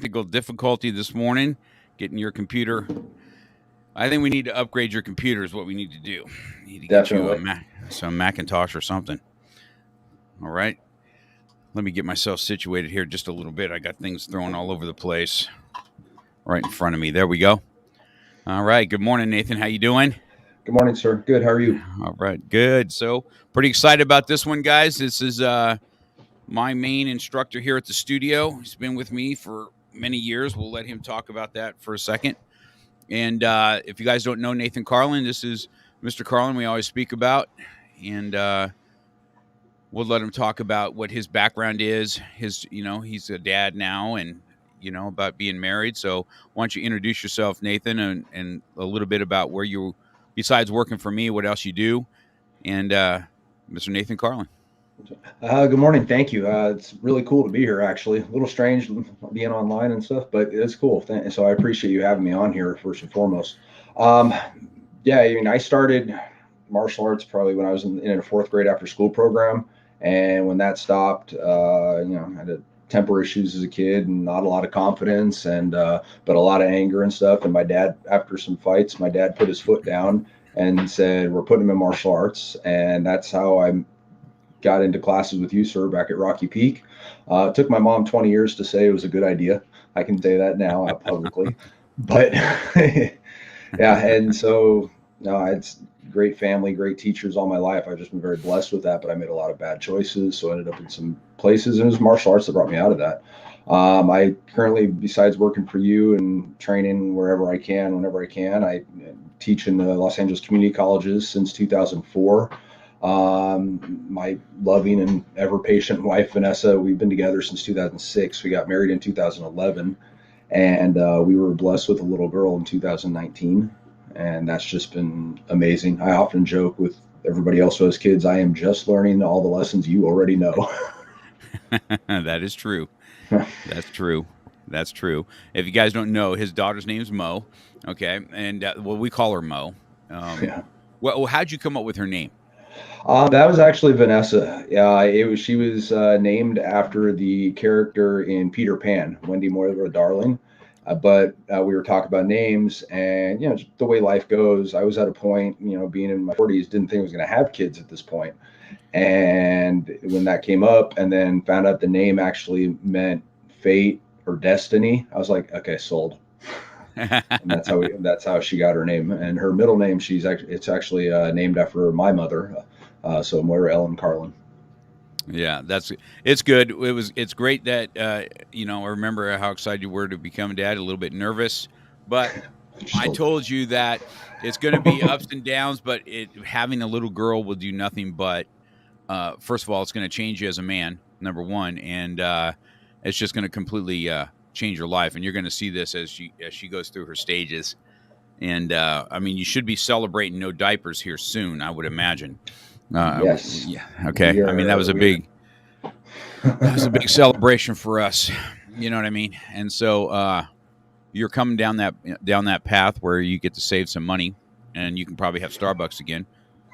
technical difficulty this morning getting your computer. I think we need to upgrade your computer is what we need to do. We need to get Definitely. you some Macintosh or something. All right. Let me get myself situated here just a little bit. I got things thrown all over the place right in front of me. There we go. All right. Good morning, Nathan. How you doing? Good morning, sir. Good. How are you? All right. Good. So pretty excited about this one, guys. This is my main instructor here at the studio. He's been with me for many years. We'll let him talk about that for a second. And if you guys don't know Nathan Carlen, this is Mr. Carlen we always speak about. And we'll let him talk about what his background is. He's a dad now and, about being married. So why don't you introduce yourself, Nathan, and a little bit about where you, besides working for me, what else you do. And Mr. Nathan Carlen. Good morning. Thank you. It's really cool to be here, actually. A little strange being online and stuff, but it's cool. So I appreciate you having me on here, first and foremost. I started martial arts probably when I was in a fourth grade after school program. And when that stopped, I had temper issues as a kid and not a lot of confidence but a lot of anger and stuff. And my dad, after some fights, my dad put his foot down and said, we're putting him in martial arts. And that's how I got into classes with you, sir, back at Rocky Peak. It took my mom 20 years to say it was a good idea. I can say that now publicly. But yeah, and so it's great family, great teachers all my life. I've just been very blessed with that, but I made a lot of bad choices. So I ended up in some places, and it was martial arts that brought me out of that. I currently, besides working for you and training wherever I can, whenever I can, I teach in the Los Angeles community colleges since 2004. My loving and ever patient wife, Vanessa, we've been together since 2006. We got married in 2011, and we were blessed with a little girl in 2019. And that's just been amazing. I often joke with everybody else who has kids, I am just learning all the lessons you already know. That is true. That's true. That's true. If you guys don't know, his daughter's name is Mo. Okay. And we call her Mo. Yeah. Well, how'd you come up with her name? That was actually Vanessa. She was named after the character in Peter Pan, Wendy Moira Darling. But we were talking about names, and the way life goes, I was at a point, being in my 40s, didn't think I was going to have kids at this point. And when that came up, and then found out the name actually meant fate or destiny, I was like, okay, sold. And that's how she got her name. And her middle name, it's actually named after my mother. So Moira Ellen Carlen. Yeah, it's good. It's great that, I remember how excited you were to become a dad, a little bit nervous, but I told you that it's going to be ups and downs, but having a little girl will do nothing but, first of all, it's going to change you as a man, number one. And, it's just going to completely, change your life. And you're going to see this as she goes through her stages. And, you should be celebrating no diapers here soon, I would imagine. Yes. Yeah. Okay. That was a big celebration for us. You know what I mean? And so you're coming down that path where you get to save some money, and you can probably have Starbucks again.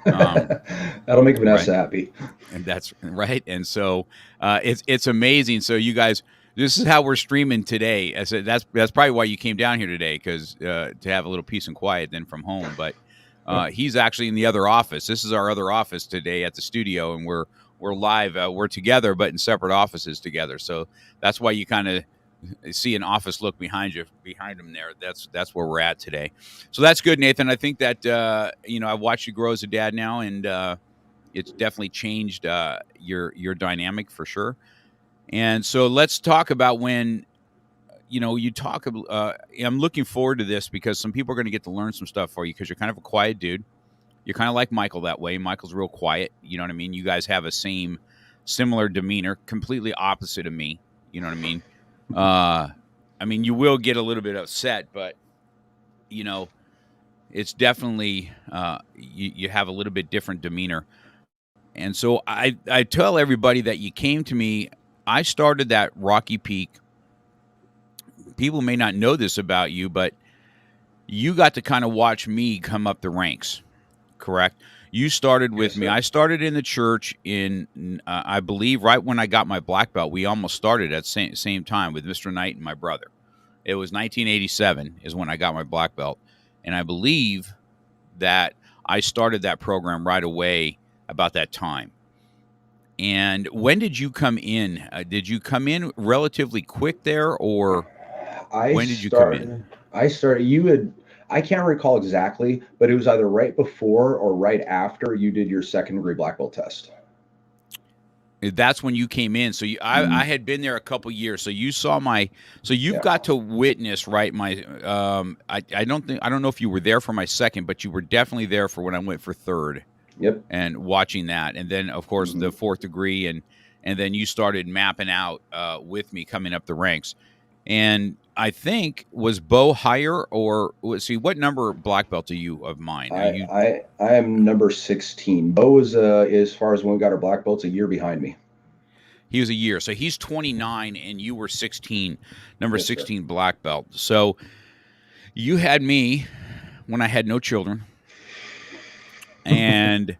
That'll make Vanessa happy. And that's right. And so it's amazing. So you guys, this is how we're streaming today. I said that's probably why you came down here today, because to have a little peace and quiet then from home, but. He's actually in the other office. This is our other office today at the studio, and we're live. We're together, but in separate offices together. So that's why you kind of see an office look behind him there. That's where we're at today. So that's good, Nathan. I think that I've watched you grow as a dad now, and it's definitely changed your dynamic for sure. And so let's talk about when. You talk. I'm looking forward to this because some people are going to get to learn some stuff for you, because you're kind of a quiet dude. You're kind of like Michael that way. Michael's real quiet. You know what I mean? You guys have a similar demeanor, completely opposite of me. You know what I mean? You will get a little bit upset, but it's definitely you have a little bit different demeanor. And so I tell everybody that you came to me. I started that Rocky Peak. People may not know this about you, but you got to kind of watch me come up the ranks, correct? You started with me. I started in the church I believe, right when I got my black belt. We almost started at the same time with Mr. Knight and my brother. It was 1987 is when I got my black belt, and I believe that I started that program right away about that time. And when did you come in? Did you come in relatively quick there, or I when did you come in? started. I started. You had. I can't recall exactly, but it was either right before or right after you did your second degree black belt test. That's when you came in. So I Mm, had been there a couple years. So you saw my. So you've yeah. got to witness, right? My. I don't know if you were there for my second, but you were definitely there for when I went for third Yep. and watching that, and then of course Hmm. the fourth degree, and then you started mapping out with me coming up the ranks. And I think was Bo higher or let's see what number black belt are you of mine? Are you I am number 16. Bo was as far as when we got our black belts a year behind me. he was a year. So he's 29 and you were 16, number Yes, sir. 16 black belt. So you had me when I had no children, and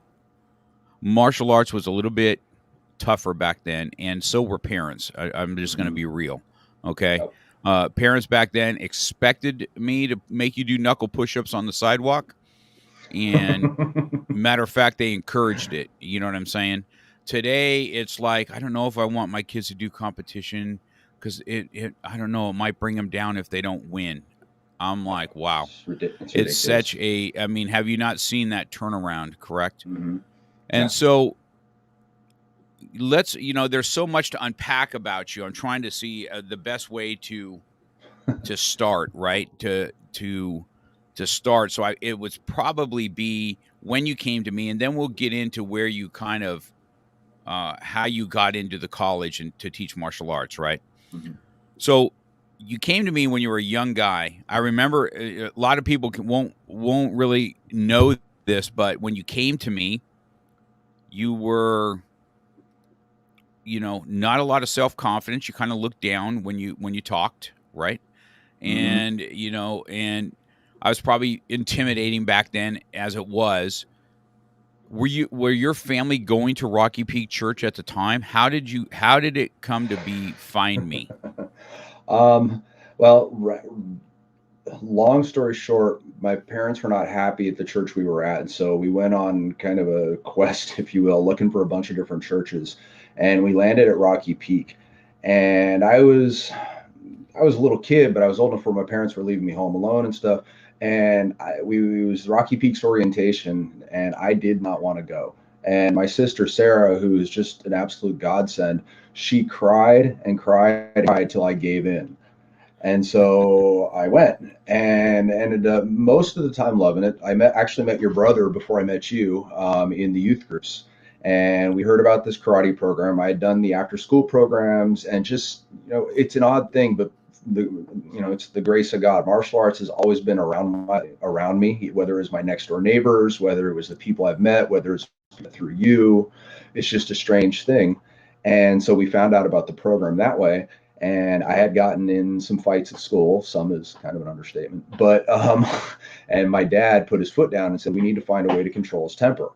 martial arts was a little bit tougher back then, and so were parents. I'm just going to Hmm. be real. Okay. Yep. Parents back then expected me to make you do knuckle push-ups on the sidewalk, and matter of fact, they encouraged it. You know what I'm saying? Today, it's like I don't know if I want my kids to do competition because I don't know, it might bring them down if they don't win. I'm like, wow, It's it's ridiculous. such a. I mean, have you not seen that turnaround? Correct. Hmm. And Yeah. so there's so much to unpack about you. I'm trying to see the best way to start, right? To start. So it would probably be when you came to me, and then we'll get into where you kind of how you got into the college and to teach martial arts, right? Hmm. So you came to me when you were a young guy. I remember a lot of people won't really know this, but when you came to me, you were not a lot of self-confidence. You kind of looked down when you talked, right? Hmm. And I was probably intimidating back then as it was. Were your family going to Rocky Peak Church at the time? How did it come to be Find Me? um, well, long story short, my parents were not happy at the church we were at. And so we went on kind of a quest, if you will, looking for a bunch of different churches. And we landed at Rocky Peak. And I was a little kid, but I was old enough where my parents were leaving me home alone and stuff. And it was Rocky Peak's orientation, and I did not want to go. And my sister Sarah, who is just an absolute godsend, she cried and cried and cried till I gave in. And so I went and ended up most of the time loving it. Actually met your brother before I met you in the youth groups, and we heard about this karate program. I had done the after school programs, and just it's an odd thing, but the it's the grace of God. Martial arts has always been around me, whether it was my next door neighbors, whether it was the people I've met, whether it's through you. It's just a strange thing, and so we found out about the program that way, and I had gotten in some fights at school. Some is kind of an understatement, but and my dad put his foot down and said, "We need to find a way to control his temper,"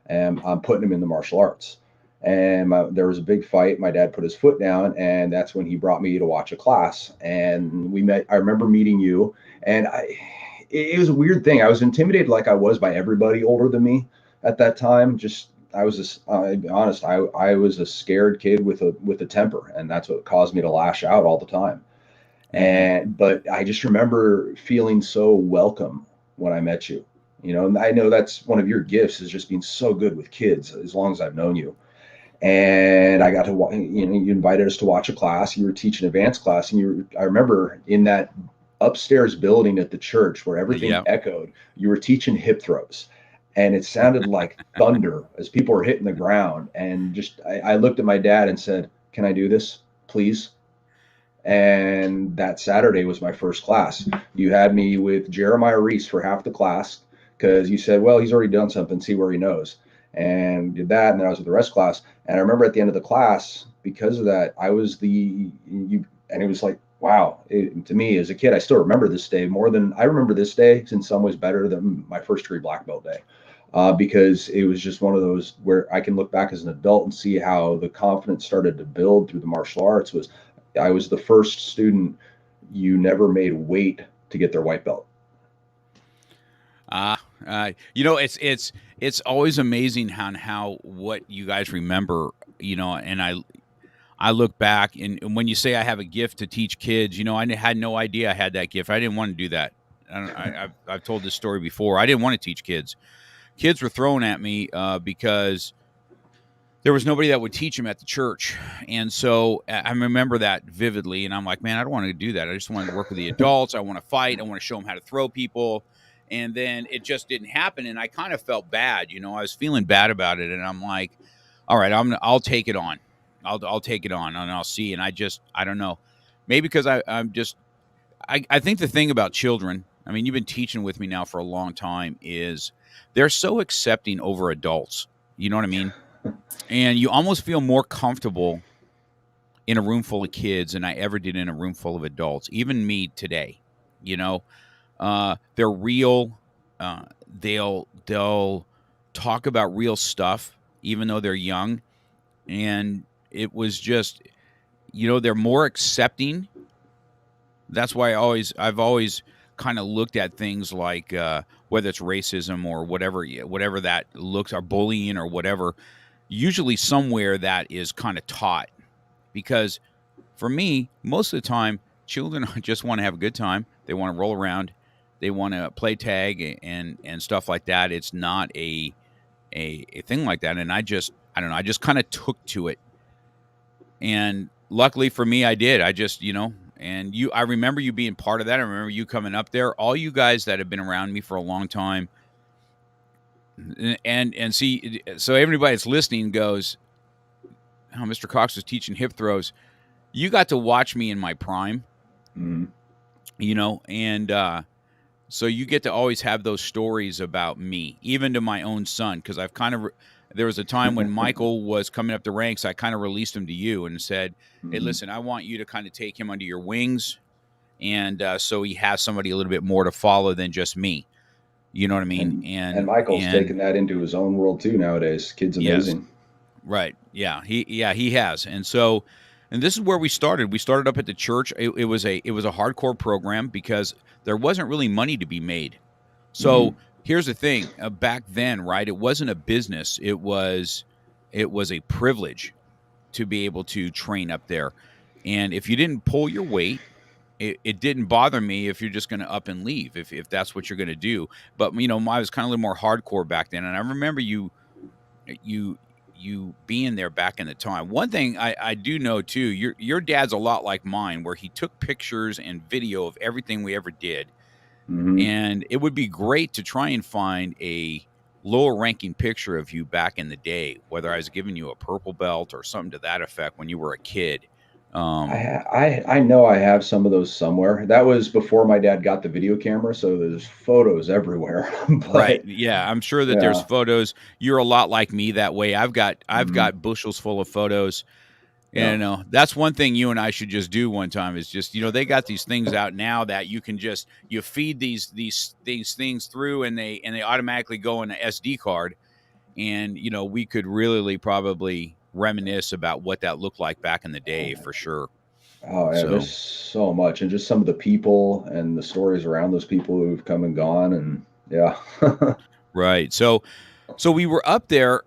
and I'm putting him in the martial arts. And there was a big fight. My dad put his foot down, and that's when he brought me to watch a class. And we met. I remember meeting you, and it was a weird thing. I was intimidated, like I was by everybody older than me at that time. Just I was I'll be honest. I was a scared kid with a temper, and that's what caused me to lash out all the time. Hmm. But I just remember feeling so welcome when I met you. And I know that's one of your gifts is just being so good with kids as long as I've known you. And I got to you invited us to watch a class. You were teaching advanced class, and I remember in that upstairs building at the church where everything Yeah. echoed. You were teaching hip throws, and it sounded like thunder as people were hitting the ground. And just I looked at my dad and said, "Can I do this, please?" And that Saturday was my first class. You had me with Jeremiah Reese for half the class because you said, well, he's already done something, see where he knows. And did that. And then I was with the rest class. And I remember at the end of the class, because of that, I was and it was like, wow, to me as a kid, I still remember this day more than I remember this day. It's in some ways better than my first degree black belt day. Because it was just one of those where I can look back as an adult and see how the confidence started to build through the martial arts. I was the first student you never made weight to get their white belt. It's always amazing how what you guys remember, and I look back and when you say I have a gift to teach kids, I had no idea I had that gift. I didn't want to do that. I've told this story before. I didn't want to teach kids. Kids were thrown at me because there was nobody that would teach them at the church. And so I remember that vividly. And I'm like, man, I don't want to do that. I just want to work with the adults. I want to fight. I want to show them how to throw people. And then it just didn't happen. And I kind of felt bad. I was feeling bad about it. And I'm like, all right, I'll take it on. I'll take it on and I'll see. And I don't know. Maybe because I think the thing about children, I mean, you've been teaching with me now for a long time, is they're so accepting over adults. You know what I mean? And you almost feel more comfortable in a room full of kids than I ever did in a room full of adults. Even me today, they're real. They'll talk about real stuff, even though they're young. And it was just, they're more accepting. That's why I've always kind of looked at things like whether it's racism or whatever that looks, or bullying or whatever. Usually somewhere that is kind of taught, because for me, most of the time, children just want to have a good time. They want to roll around. They want to play tag and stuff like that. It's not a thing like that. And I don't know. I just kind of took to it. And luckily for me, I did. I just, and I remember you being part of that. I remember you coming up there. All you guys that have been around me for a long time, and see, so everybody that's listening goes, oh, Mr. Cox was teaching hip throws. You got to watch me in my prime, and so you get to always have those stories about me, even to my own son, because I've kind of, there was a time when Michael was coming up the ranks, I kind of released him to you and said, hey, listen, I want you to kind of take him under your wings, and so he has somebody a little bit more to follow than just me. You know what I mean? And Michael's taken that into his own world too nowadays. Kid's amazing. Yes, right. Yeah. He has. And so, and this is where we started. We started up at the church. It was a hardcore program because there wasn't really money to be made. So here's the thing. Back then, right, it wasn't a business. It was a privilege to be able to train up there. And if you didn't pull your weight, it didn't bother me if you're just going to up and leave, if that's what you're going to do. But, I was kind of a little more hardcore back then. And I remember you being there back in the time. One thing I do know, too, your dad's a lot like mine, where he took pictures and video of everything we ever did. And it would be great to try and find a lower ranking picture of you back in the day, whether I was giving you a purple belt or something to that effect when you were a kid. I know I have some of those somewhere. That was before my dad got the video camera, so there's photos everywhere. Right. Yeah, I'm sure that there's photos. You're a lot like me that way. I've got bushels full of photos. And that's one thing you and I should just do one time, is just, they got these things out now that you can just, you feed these things through and they automatically go in an SD card. And, we could really probably reminisce about what that looked like back in the day, for sure. Oh yeah, there's so much, and just some of the people and the stories around those people who've come and gone, and yeah. Right. So we were up there.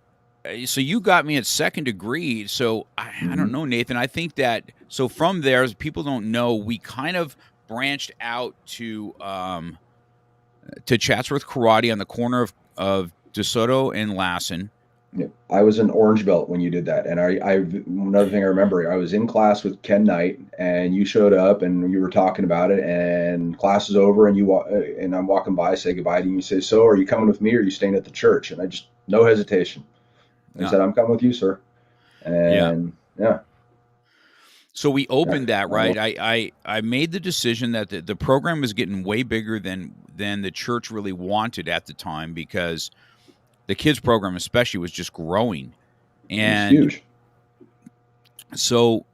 So you got me at second degree. So I don't know, Nathan. I think that, so from there, as people don't know, we kind of branched out to Chatsworth Karate on the corner of DeSoto and Lassen. Yeah, I was an orange belt when you did that, and I another thing I remember, I was in class with Ken Knight, and you showed up, and you were talking about it, and class is over, and and I'm walking by, say goodbye to you, and you say, "So, are you coming with me, or are you staying at the church?" And I just, no hesitation, I said, "I'm coming with you, sir." And yeah. So we opened that, right? I made the decision that the program was getting way bigger than the church really wanted at the time, because the kids program especially was just growing. And it was huge. So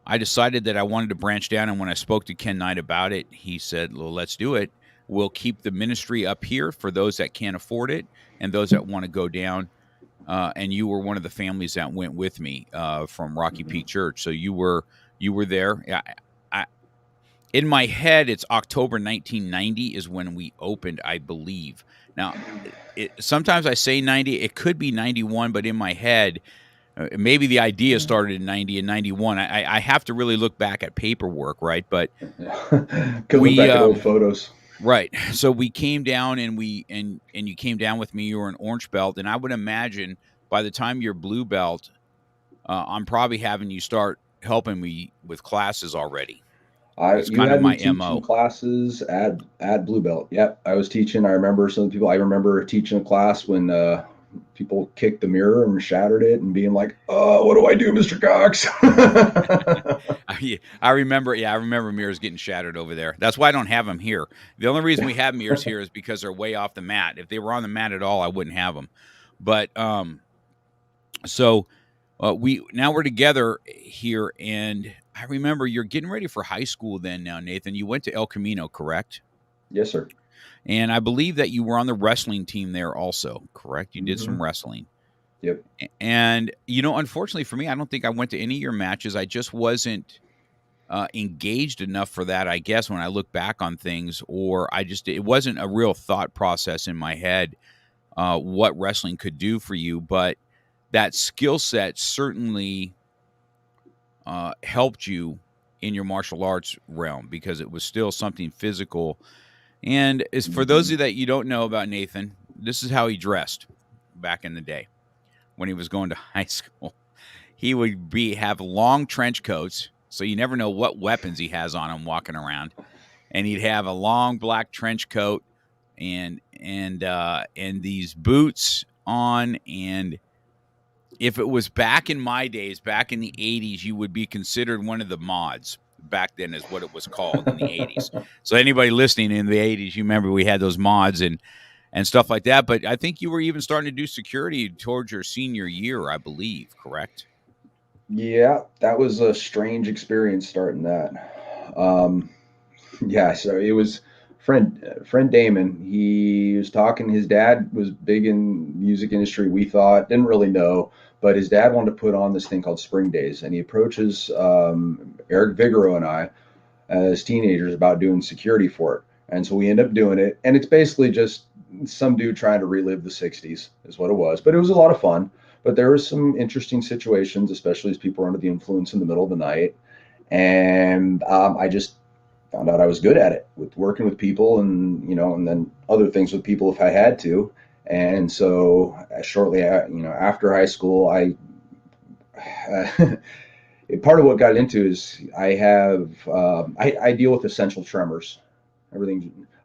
I decided that I wanted to branch down. And when I spoke to Ken Knight about it, he said, well, let's do it. We'll keep the ministry up here for those that can't afford it and those that want to go down. And you were one of the families that went with me from Rocky Peak Church. So you were there. In my head, it's October 1990 is when we opened, I believe. Now, sometimes I say 90, it could be 91, but in my head, maybe the idea started in 90 and 91. I have to really look back at paperwork, right? But Could look we, back at old photos. right. So we came down and you came down with me. You were an orange belt. And I would imagine by the time you're blue belt, I'm probably having you start helping me with classes already. That's You kind of had me my teaching MO. classes at Blue Belt. Yep, I was teaching. I remember some people. I remember teaching a class when people kicked the mirror and shattered it, and being like, "Oh, what do I do, Mr. Cox?" I remember, I remember mirrors getting shattered over there. That's why I don't have them here. The only reason we have mirrors here is because they're way off the mat. If they were on the mat at all, I wouldn't have them. But so we're together here, and I remember you're getting ready for high school then. Now, Nathan, you went to El Camino, correct? Yes, sir. And I believe that you were on the wrestling team there also, correct? You did Mm-hmm. some wrestling. Yep. And, unfortunately for me, I don't think I went to any of your matches. I just wasn't engaged enough for that, I guess, when I look back on things, or it wasn't a real thought process in my head what wrestling could do for you. But that skill set certainly helped you in your martial arts realm because it was still something physical. And as for those of you that you don't know about Nathan, this is how he dressed back in the day when he was going to high school. He would have long trench coats, so you never know what weapons he has on him walking around. And he'd have a long black trench coat and these boots on. And if it was back in my days, back in the 80s, you would be considered one of the mods. Back then is what it was called in the 80s. So anybody listening in the 80s, you remember we had those mods and stuff like that. But I think you were even starting to do security towards your senior year, I believe, correct? Yeah, that was a strange experience starting that. Yeah, so it was friend Damon. He was talking. His dad was big in music industry. We thought didn't really know, but his dad wanted to put on this thing called Spring Days, and he approaches Eric Vigoro and I as teenagers about doing security for it. And so we end up doing it, and it's basically just some dude trying to relive the '60s is what it was. But it was a lot of fun. But there were some interesting situations, especially as people were under the influence in the middle of the night. And I just found out I was good at it with working with people and, and then other things with people if I had to. And so shortly, after high school, part of what got into is I deal with essential tremors.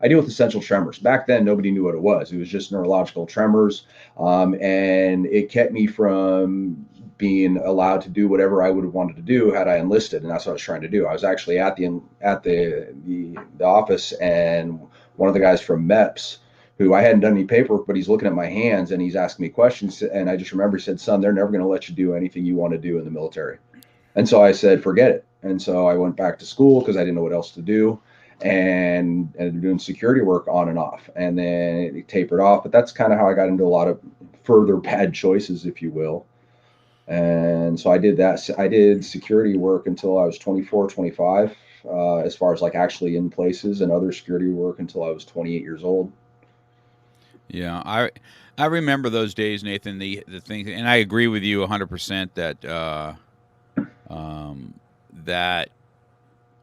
I deal with essential tremors. Back then, nobody knew what it was. It was just neurological tremors, and it kept me from being allowed to do whatever I would have wanted to do had I enlisted, and that's what I was trying to do. I was actually at the office, and one of the guys from MEPS, who I hadn't done any paperwork, but he's looking at my hands and he's asking me questions, and I just remember he said, "Son, they're never going to let you do anything you want to do in the military." And so I said, "Forget it." And so I went back to school because I didn't know what else to do, and doing security work on and off, and then it tapered off. But that's kind of how I got into a lot of further bad choices, if you will. And so I did that. I did security work until I was 24, 25, as far as like actually in places, and other security work until I was 28 years old. Yeah, I remember those days, Nathan. The things, and I agree with you 100% that that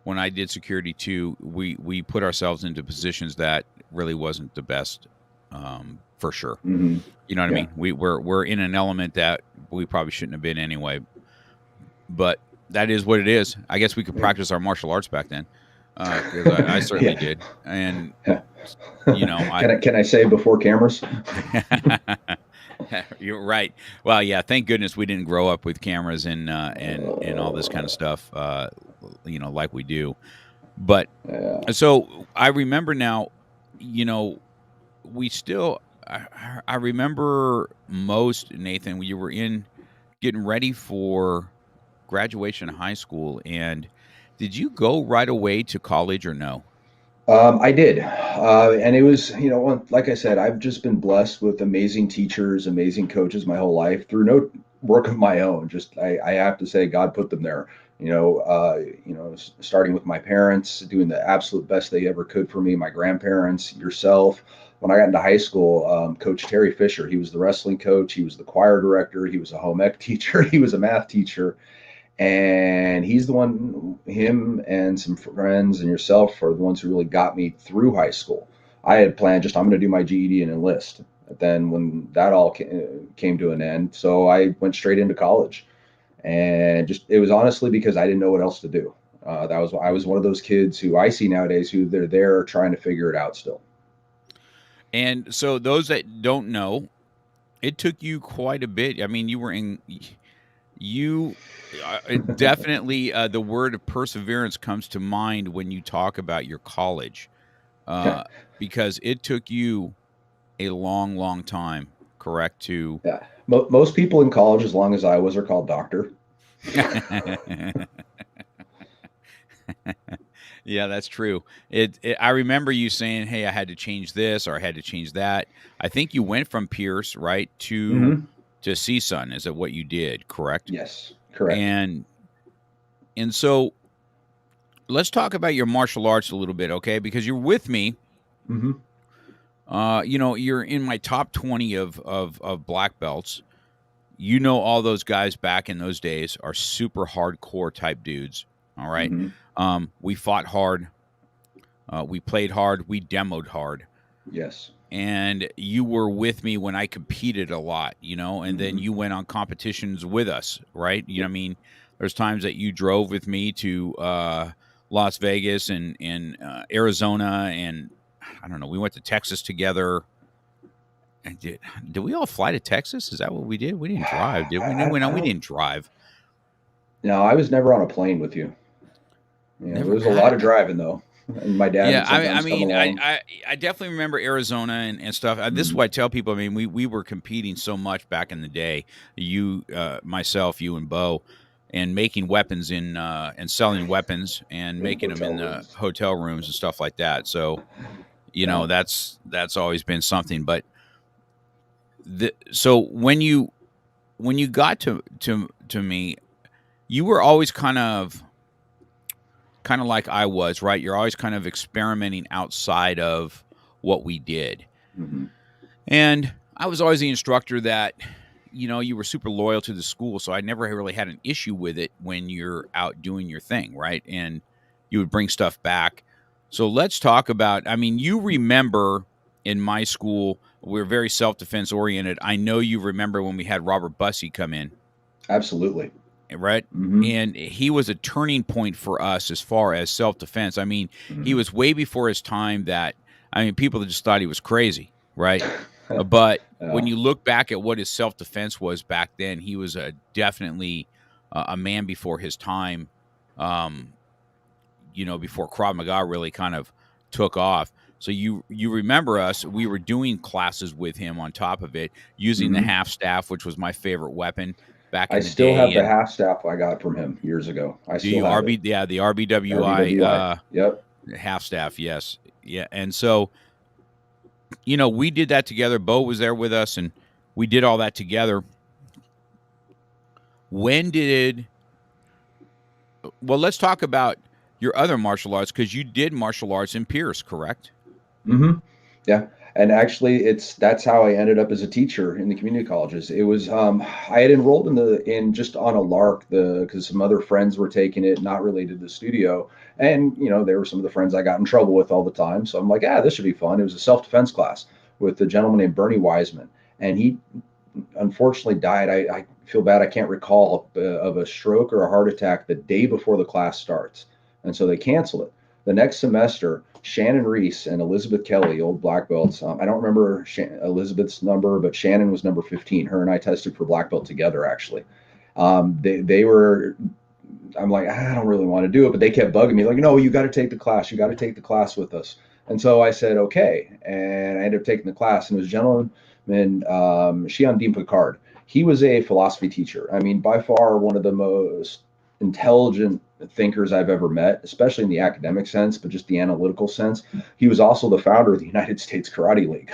when I did security too, we put ourselves into positions that really wasn't the best, for sure. Mm-hmm. You know what Yeah. I mean? We're in an element that we probably shouldn't have been anyway. But that is what it is. I guess we could practice our martial arts back then, because I certainly did. And I Can I say before cameras? You're right. Well, yeah. Thank goodness we didn't grow up with cameras and all this kind of stuff, like we do. But Yeah. so I remember now, we still. I remember most, Nathan, when you were getting ready for graduation of high school, and did you go right away to college or no? I did. And it was, like I said, I've just been blessed with amazing teachers, amazing coaches my whole life through no work of my own. Just, I have to say, God put them there. Starting with my parents, doing the absolute best they ever could for me, my grandparents, yourself. When I got into high school, Coach Terry Fisher, he was the wrestling coach, he was the choir director, he was a home ec teacher, he was a math teacher, and he's the one, him and some friends and yourself are the ones who really got me through high school. I had planned just, I'm going to do my GED and enlist. But then when that all came to an end, so I went straight into college, and just, it was honestly because I didn't know what else to do. I was one of those kids who I see nowadays who they're there trying to figure it out still. And so those that don't know, it took you quite a bit. I mean, you definitely, the word perseverance comes to mind when you talk about your college, uh, because it took you a long, long time, correct? To Yeah, most people in college, as long as I was, are called doctor. Yeah, that's true. I remember you saying, "Hey, I had to change this or I had to change that." I think you went from Pierce, right, Mm-hmm. to CSUN. Is that what you did? Correct. Yes, correct. And so let's talk about your martial arts a little bit, okay? Because you're with me. Mm-hmm. You're in my top 20 of black belts. You know, all those guys back in those days are super hardcore type dudes. All right. Mm-hmm. We fought hard. We played hard. We demoed hard. Yes. And you were with me when I competed a lot, and then Mm-hmm. you went on competitions with us, right? I mean, there's times that you drove with me to Las Vegas and Arizona, and I don't know, we went to Texas together. And did we all fly to Texas? Is that what we did? We didn't drive, did we? No, I we don't. didn't drive. No, I was never on a plane with you. There Never. was a lot of driving though, and my dad Yeah, would I sometimes come mean, along. I definitely remember Arizona and stuff. This is Mm-hmm. what I tell people. I mean, we were competing so much back in the day. You, myself, you and Bo, and making weapons and selling weapons and In making them hotel in the rooms. hotel rooms and stuff like that. So Yeah. that's always been something. But so when you got to me, you were always kind of like I was, right? You're always kind of experimenting outside of what we did. Mm-hmm. And I was always the instructor that, you were super loyal to the school. So I never really had an issue with it when you're out doing your thing, right? And you would bring stuff back. So let's talk about, I mean, you remember in my school, we are very self defense oriented. I know you remember when we had Robert Bussey come in, Absolutely. right? Mm-hmm. And he was a turning point for us as far as self defense. I mean, he Mm-hmm. was way before his time. People just thought he was crazy, right? But when Yeah. you look back at what his self defense was back then, he was definitely a man before his time. Um, before Krav Maga really kind of took off. So you remember us? We were doing classes with him on top of it, using the Mm-hmm. half staff, which was my favorite weapon back I in the still have day, the and half staff I got from him years ago. I do still you have it. RB? Yeah, the RBWI RBWI. Yep. half staff. Yes, yeah. And so we did that together. Bo was there with us, and we did all that together. When did? Well, let's talk about your other martial arts because you did martial arts in Pierce, correct? Mm-hmm. Yeah. And actually, that's how I ended up as a teacher in the community colleges. It was I had enrolled in just on a lark, the because some other friends were taking it, not related to the studio, and they were some of the friends I got in trouble with all the time. So I'm like, this should be fun. It was a self defense class with a gentleman named Bernie Wiseman, and he unfortunately died. I feel bad. I can't recall of a stroke or a heart attack the day before the class starts, and so they canceled it. The next semester, Shannon Reese and Elizabeth Kelly, old black belts. I don't remember Elizabeth's number, but Shannon was number 15. Her and I tested for black belt together, actually. They were. I'm like, I don't really want to do it, but they kept bugging me, like, no, you got to take the class. You got to take the class with us. And so I said, okay. And I ended up taking the class. And it was a gentleman, Shion Dean Picard. He was a philosophy teacher. I mean, by far one of the most intelligent thinkers I've ever met, especially in the academic sense, but just the analytical sense. He was also the founder of the United States Karate League,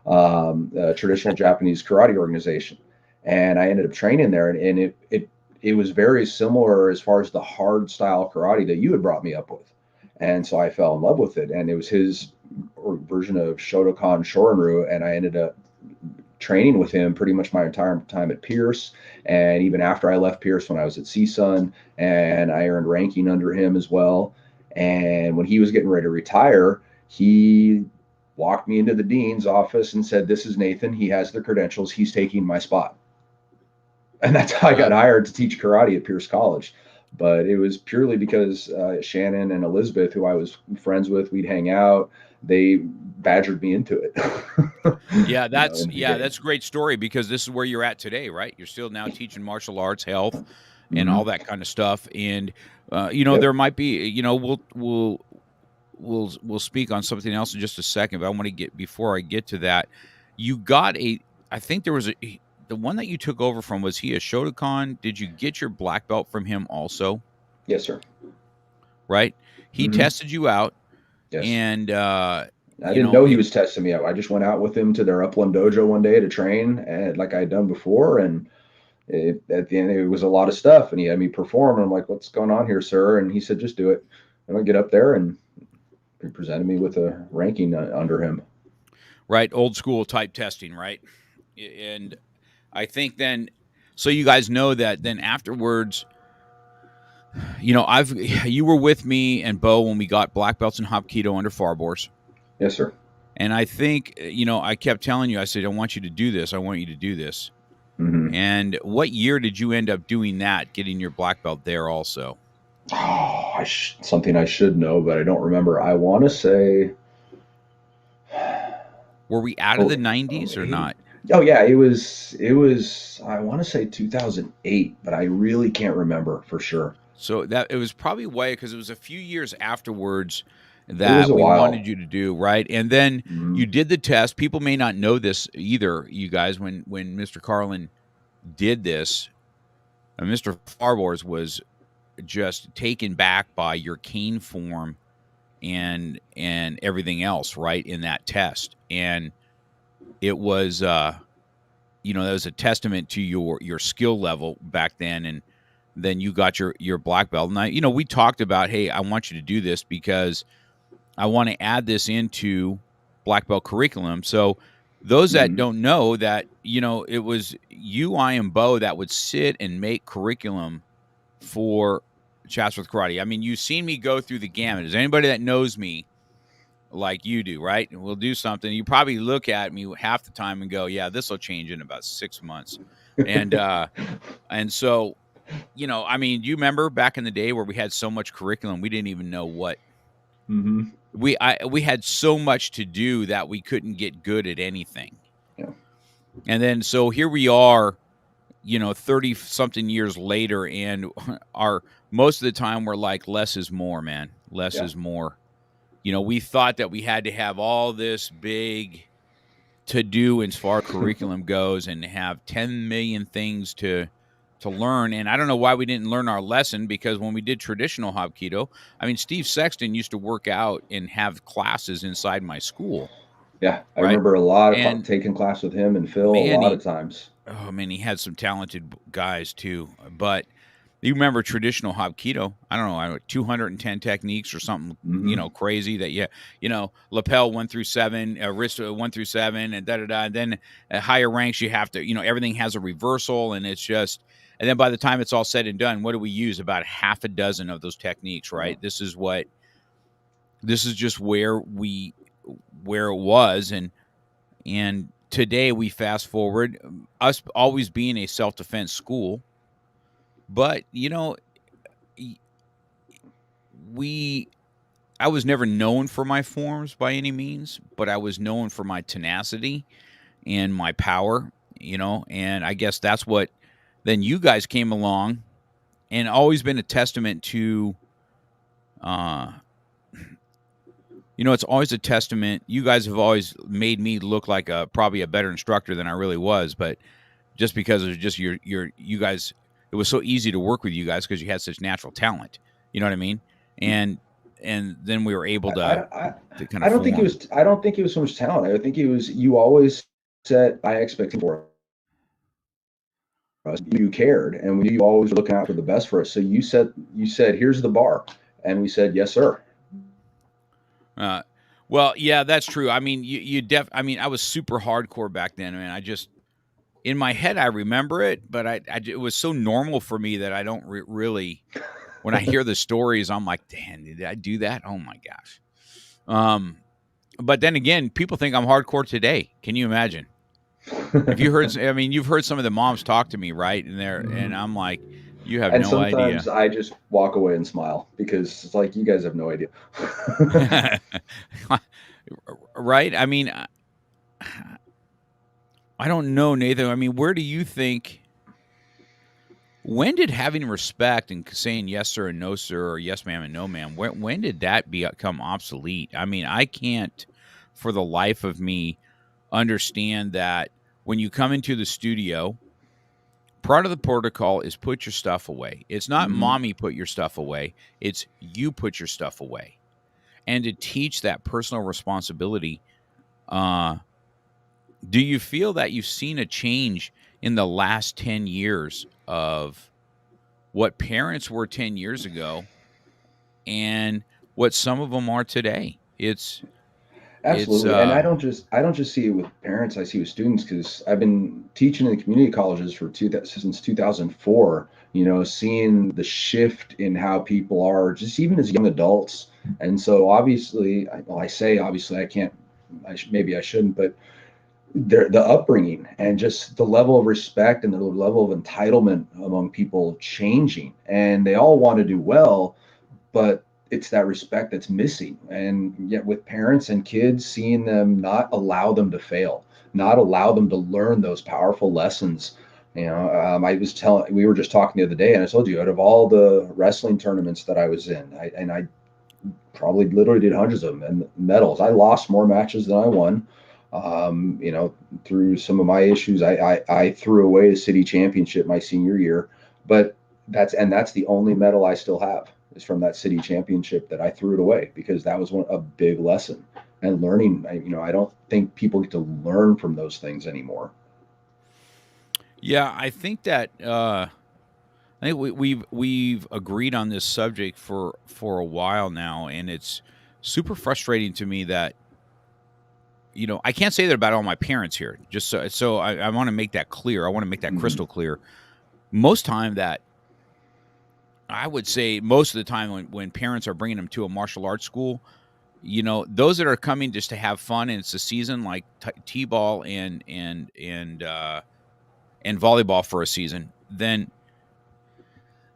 a traditional Japanese karate organization. And I ended up training there, and it it was very similar as far as the hard style karate that you had brought me up with. And so I fell in love with it. And it was his version of Shotokan Shorinryu. And I ended up training with him pretty much my entire time at Pierce. And even after I left Pierce, when I was at CSUN, and I earned ranking under him as well. And when he was getting ready to retire, he walked me into the dean's office and said, "This is Nathan. He has the credentials. He's taking my spot." And that's how I got hired to teach karate at Pierce College. But it was purely because Shannon and Elizabeth, who I was friends with, we'd hang out. They badgered me into it. Yeah, that's that's a great story, because this is where you're at today, right? You're still now teaching martial arts, health, and all that kind of stuff. And there might be, we'll speak on something else in just a second. But I want to before I get to that, you got I think there was the one that you took over from, was he a Shotokan? Did you get your black belt from him also? Yes, sir. Right? He tested you out. Yes. And I didn't know he was testing me out. I just went out with him to their Upland dojo one day to train, and like I had done before. And at the end, it was a lot of stuff, and he had me perform. And I'm like, "What's going on here, sir?" And he said, "Just do it." And I get up there, and he presented me with a ranking under him. Right, old school type testing, right? And I think then, so you guys know that then afterwards, you were with me and Bo when we got black belts in Hapkido under Farbors. Yes, sir. And I think, I kept telling you, I said, "I want you to do this. I want you to do this." And what year did you end up doing that, getting your black belt there also? Oh, something I should know, but I don't remember. I want to say, were we out of the 90s or not? Oh yeah, it was. I want to say 2008, but I really can't remember for sure. So that it was probably way, because it was a few years afterwards that we wanted you to do, right? And then you did the test. People may not know this either, you guys. When Mr. Carlen did this, Mr. Farbors was just taken back by your cane form and everything else, right, in that test. And it was that was a testament to your skill level back then. And then you got your black belt. And we talked about, hey, I want you to do this because I want to add this into black belt curriculum. So those that don't know that, it was you, I, and Bo that would sit and make curriculum for Chatsworth Karate. I mean, you've seen me go through the gamut. Is anybody that knows me like you do, right? And we'll do something. You probably look at me half the time and go, "Yeah, this will change in about 6 months." And and so, I mean, do you remember back in the day where we had so much curriculum, we didn't even know what we had so much to do that we couldn't get good at anything. Yeah. And then so here we are, 30 something years later, and most of the time we're like, less is more, man. Less is more. We thought that we had to have all this big to do as far as curriculum goes and have 10 million things to learn. And I don't know why we didn't learn our lesson, because when we did traditional Hapkido, I mean, Steve Sexton used to work out and have classes inside my school. Yeah, I remember a lot of taking class with him and Phil a lot of times. Oh, man, he had some talented guys too. But you remember traditional Hapkido, I don't know, 210 techniques or something, crazy that, lapel 1 through 7, wrist 1 through 7, and da-da-da. And then at higher ranks, you have to, everything has a reversal, and it's just, and then by the time it's all said and done, what do we use? About half a dozen of those techniques, right? This is just where it was. And today we fast forward, us always being a self-defense school. But, I was never known for my forms by any means, but I was known for my tenacity and my power, and I guess that's what, then you guys came along and always been a testament to, it's always a testament. You guys have always made me look like probably a better instructor than I really was, but just because of just you guys, it was so easy to work with you guys because you had such natural talent. You know what I mean? And then we were able to kind of. I don't think it was so much talent. I think it was you always set high expectations for us. You cared, and we always were looking out for the best for us. So you said, here's the bar, and we said, yes, sir. Uh, well, yeah, that's true. I mean, I mean, I was super hardcore back then. I mean, I just in my head I remember it, but it was so normal for me that I don't really. When I hear the stories, I'm like, damn, did I do that? Oh my gosh. But then again, people think I'm hardcore today. Can you imagine? If you heard, I mean, you've heard some of the moms talk to me, right? And I'm like, you have And no sometimes idea. I just walk away and smile because it's like, you guys have no idea. Right? I mean, I don't know, Nathan. I mean, where do you think, when did having respect and saying yes, sir, and no, sir, or yes, ma'am, and no, ma'am, when did that become obsolete? I mean, I can't for the life of me understand that when you come into the studio, part of the protocol is put your stuff away. It's not mommy put your stuff away, it's you put your stuff away. And to teach that personal responsibility, do you feel that you've seen a change in the last 10 years of what parents were 10 years ago and what some of them are today? It's Absolutely. And I don't just see it with parents, I see it with students, because I've been teaching in the community colleges since 2004, seeing the shift in how people are just even as young adults. And so obviously, I say obviously I can't, maybe I shouldn't, but the upbringing and just the level of respect and the level of entitlement among people changing, and they all want to do well, but it's that respect that's missing. And yet with parents and kids, seeing them not allow them to fail, not allow them to learn those powerful lessons. We were just talking the other day, and I told you, out of all the wrestling tournaments that I was in, I probably literally did hundreds of them and medals. I lost more matches than I won. Through some of my issues, I threw away the city championship my senior year, but that's the only medal I still have is from that city championship that I threw it away because that was a big lesson and learning. I don't think people get to learn from those things anymore. Yeah, I think that I think we've agreed on this subject for a while now, and it's super frustrating to me that I can't say that about all my parents here. Just so I want to make that clear. I want to make that crystal clear. Most time that I would say most of the time when parents are bringing them to a martial arts school, those that are coming just to have fun and it's a season like t-ball and volleyball for a season, then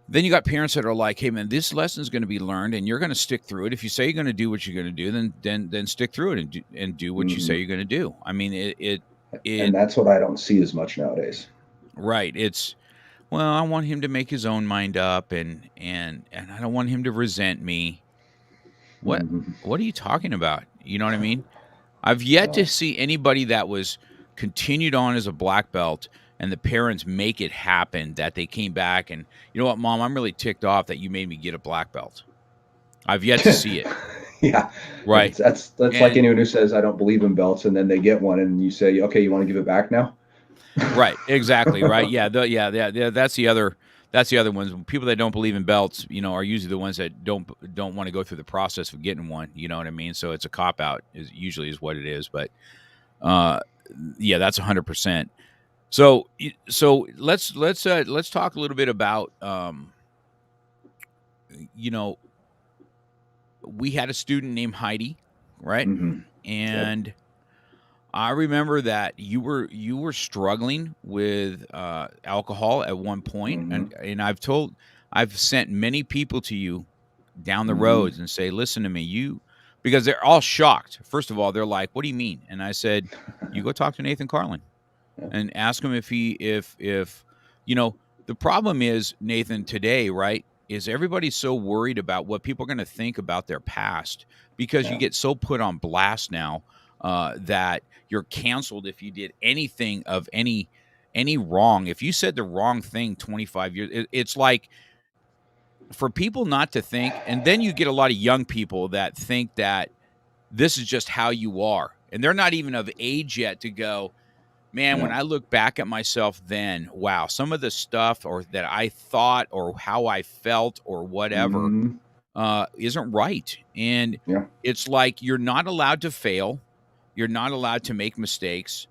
you got parents that are like, "Hey, man, this lesson is going to be learned, and you're going to stick through it. If you say you're going to do what you're going to do, then stick through it and do what you say you're going to do." I mean, And that's what I don't see as much nowadays. right. It's well, I want him to make his own mind up, and I don't want him to resent me. What Mm-hmm. what are you talking about? You know what I mean? I've yet to No. see anybody that was continued on as a black belt and the parents make it happen that they came back and, you know what, mom, I'm really ticked off that you made me get a black belt. I've yet to see it. Yeah, Right. that's like And anyone who says I don't believe in belts, and then they get one, and you say, okay, you want to give it back now? right, exactly, right. Yeah, yeah, that's the other ones. People that don't believe in belts, are usually the ones that don't want to go through the process of getting one, you know what I mean? So it's a cop out is usually is what it is, but uh yeah, that's 100%. So let's talk a little bit about you know we had a student named Heidi, right? Mm-hmm. Yep. And I remember that you were struggling with alcohol at one point, Mm-hmm. and I've sent many people to you down the Mm-hmm. roads and say, listen to me, because they're all shocked. First of all, they're like, what do you mean? And I said, you go talk to Nathan Carlen Yeah. and ask him if you know the problem is, Nathan, today, right, is everybody's so worried about what people are going to think about their past because you Yeah. get so put on blast now that you're canceled if you did anything of any wrong. If you said the wrong thing 25 years, it's like for people not to think, and then you get a lot of young people that think that this is just how you are, and they're not even of age yet to go, man, when Yeah. I look back at myself then, wow, some of the stuff or that I thought or how I felt or whatever Hmm. isn't right. And Yeah. it's like you're not allowed to fail. You're not allowed to make mistakes.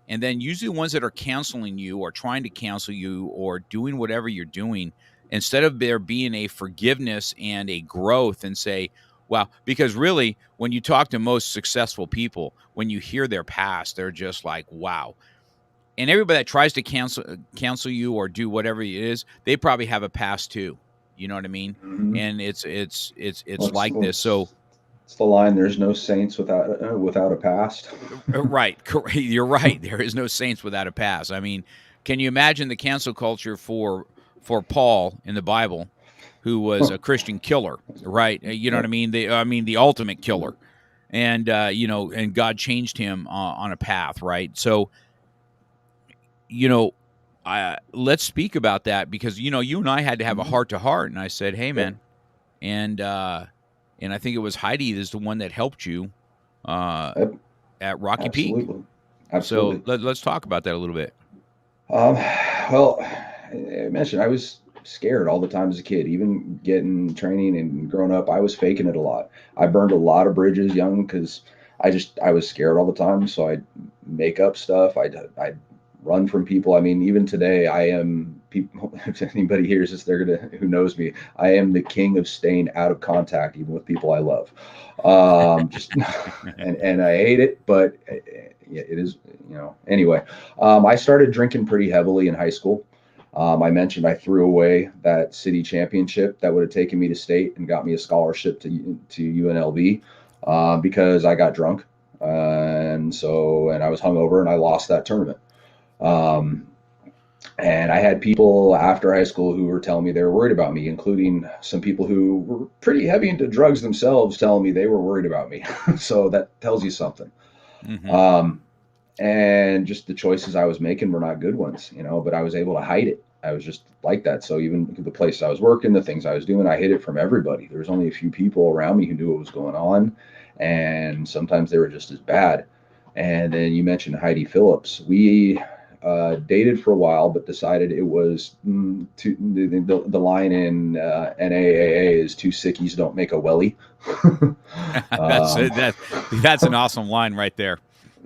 And then usually the ones that are canceling you or trying to cancel you or doing whatever you're doing, instead of there being a forgiveness and a growth and say, wow, because really, when you talk to most successful people, when you hear their past, they're just like, wow. And everybody that tries to cancel you or do whatever it is, they probably have a past too. You know what I mean? Hmm. And it's What's, like this. what's So it's the line? There's no saints without a past. right, correct. You're right. There is no saints without a past. I mean, can you imagine the cancel culture for Paul in the Bible, who was a Christian killer, right? You know what Yep. I mean? The ultimate killer, and and God changed him on a path, right? So you know, let's speak about that because you and I had to have a Hmm. heart to heart, and I said, "Hey, Yep. man," and I think it was Heidi is the one that helped you uh, Yep. at Rocky Peak. Absolutely. So Absolutely. let's talk about that a little bit. Um, well, I mentioned I was scared all the time as a kid, even getting training and growing up. I was faking it a lot. I burned a lot of bridges young because I was scared all the time. So I'd make up stuff. I'd run from people. I mean, even today, I am people. If anybody hears this, they're gonna who knows me. I am the king of staying out of contact, even with people I love. Just and I hate it, but yeah, it is. Anyway, I started drinking pretty heavily in high school. I mentioned I threw away that city championship that would have taken me to state and got me a scholarship to UNLV because I got drunk, and I was hungover and I lost that tournament. Um, and I had people after high school who were telling me they were worried about me, including some people who were pretty heavy into drugs themselves, telling me they were worried about me. So that tells you something. Hmm. Um, and just the choices I was making were not good ones, but I was able to hide it. I was just like that. So even the place I was working, the things I was doing, I hid it from everybody. There was only a few people around me who knew what was going on, and sometimes they were just as bad. And then you mentioned Heidi Phillips. We dated for a while, but decided it was the line in NAAA is two sickies don't make a welly. that's um, that's an awesome line right there.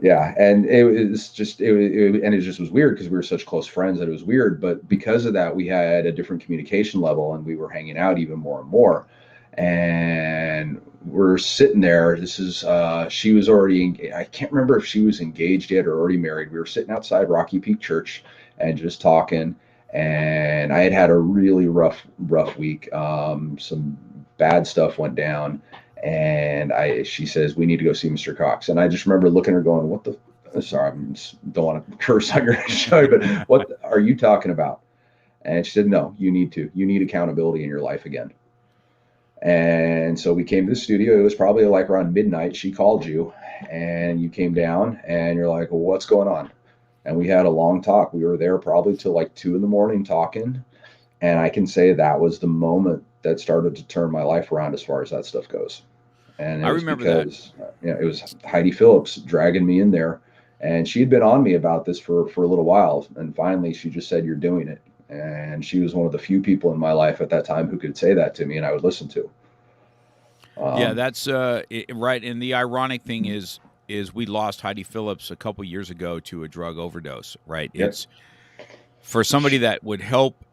Yeah, and it was just and it just was weird because we were such close friends that it was weird. But because of that, we had a different communication level, and we were hanging out even more and more. And we're sitting there. This is she was already. I can't remember if she was engaged yet or already married. We were sitting outside Rocky Peak Church and just talking. And I had a really rough week. Some bad stuff went down, and she says we need to go see Mr. Cox. And I just remember looking at her going, "What the? Sorry, don't want to curse on your show, but what are you talking about?" And she said, "No, you need to. You need accountability in your life again." And so we came to the studio. It was probably like around midnight. She called you, and you came down, and you're like, "Well, what's going on?" And we had a long talk. We were there probably till like 2 in the morning talking. And I can say that was the moment that started to turn my life around as far as that stuff goes. And it I was remember that. because it was Heidi Phillips dragging me in there, and she had been on me about this for a little while, and finally she just said, "You're doing it." And she was one of the few people in my life at that time who could say that to me, and I would listen to. Yeah, Um, that's right. And the ironic thing is we lost Heidi Phillips a couple years ago to a drug overdose. Right. yep. It's for somebody that would help.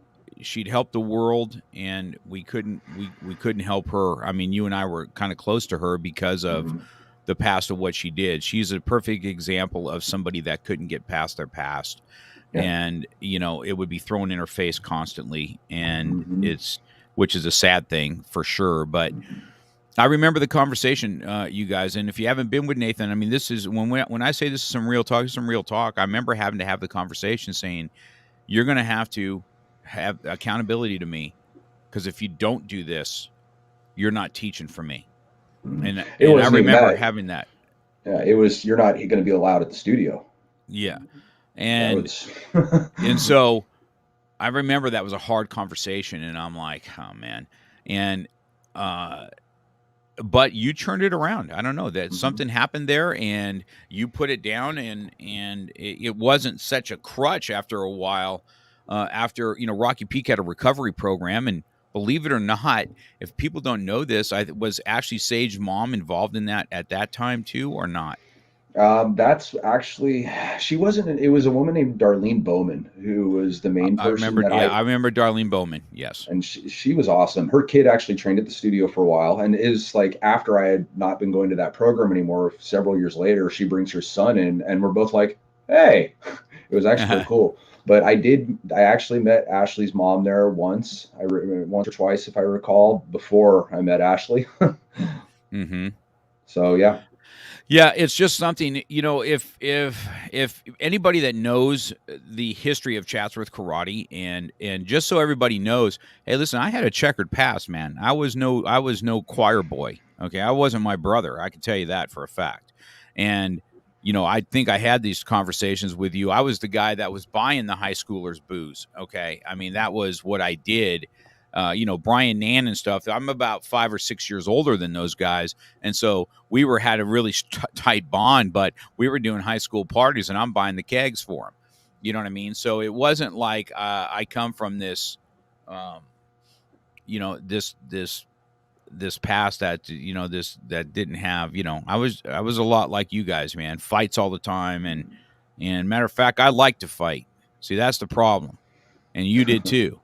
She'd help the world, and we couldn't help her. I mean, you and I were kind of close to her because of Mhm. the past of what she did. She's a perfect example of somebody that couldn't get past their past, Yeah. and it would be thrown in her face constantly, and Hmm. it's which is a sad thing for sure. But I remember the conversation, you guys, and if you haven't been with Nathan, I mean, this is when I say this is some real talk, it's some real talk. I remember having to have the conversation, saying, "You're going to have accountability to me, because if you don't do this, you're not teaching for me." Hmm. It And I wasn't even remember that. having that. Yeah, it was. You're not going to be allowed at the studio. Yeah, That and was. so I remember that was a hard conversation, and I'm like, "Oh man," and uh, but you turned it around. I don't know that Mhm. something happened there, and you put it down, and it wasn't such a crutch after a while. After Rocky Peak had a recovery program, and believe it or not, if people don't know this, I was actually Sage's mom involved in that at that time too, or not? That's actually, she wasn't. It was a woman named Darlene Bowman who was the main I person remember. that Yeah, I. I remember Darlene Bowman. Yes. And she was awesome. Her kid actually trained at the studio for a while, and is like after I had not been going to that program anymore. Several years later, she brings her son in, and we're both like, "Hey!" It was actually pretty cool. But I actually met Ashley's mom there once. Once or twice, if I recall, before I met Ashley. Mm-hmm. So yeah. Yeah, it's just something, if anybody that knows the history of Chatsworth karate, and just so everybody knows, hey, listen, I had a checkered past, man. I was no choir boy. Okay, I wasn't my brother. I can tell you that for a fact. And I think I had these conversations with you. I was the guy that was buying the high schoolers booze. Okay, I mean that was what I did. Brian Nan and stuff. I'm about 5 or 6 years older than those guys, and so we had a really tight bond, but we were doing high school parties and I'm buying the kegs for them. You know what I mean? So it wasn't like I come from this, um, this past that, this that didn't have, I was a lot like you guys, man. Fights all the time. And matter of fact, I like to fight. See, that's the problem. And you did too.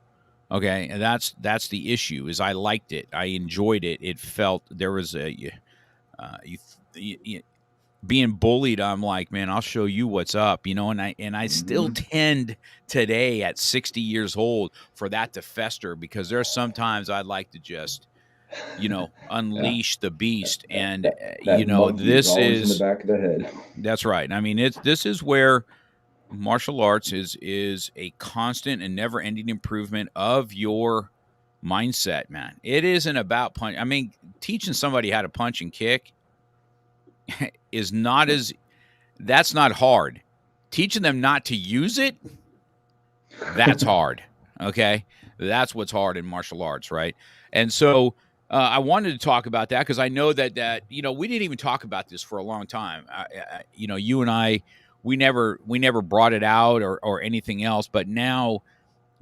Okay. And that's the issue is I liked it. I enjoyed it. It felt there was you being bullied. I'm like, man, I'll show you what's up, and I still Mhm. tend today at 60 years old for that to fester, because there's sometimes I'd like to just, Yeah, unleash the beast. And that monkey is this always in the is back of the head. that's right. I mean, this is where martial arts is a constant and never ending improvement of your mindset, man. It isn't about punch. I mean, teaching somebody how to punch and kick is not as that's not hard. Teaching them not to use it, that's hard. Okay. That's what's hard in martial arts, right? And so I wanted to talk about that because I know that we didn't even talk about this for a long time. You and I, we never brought it out or anything else. But now,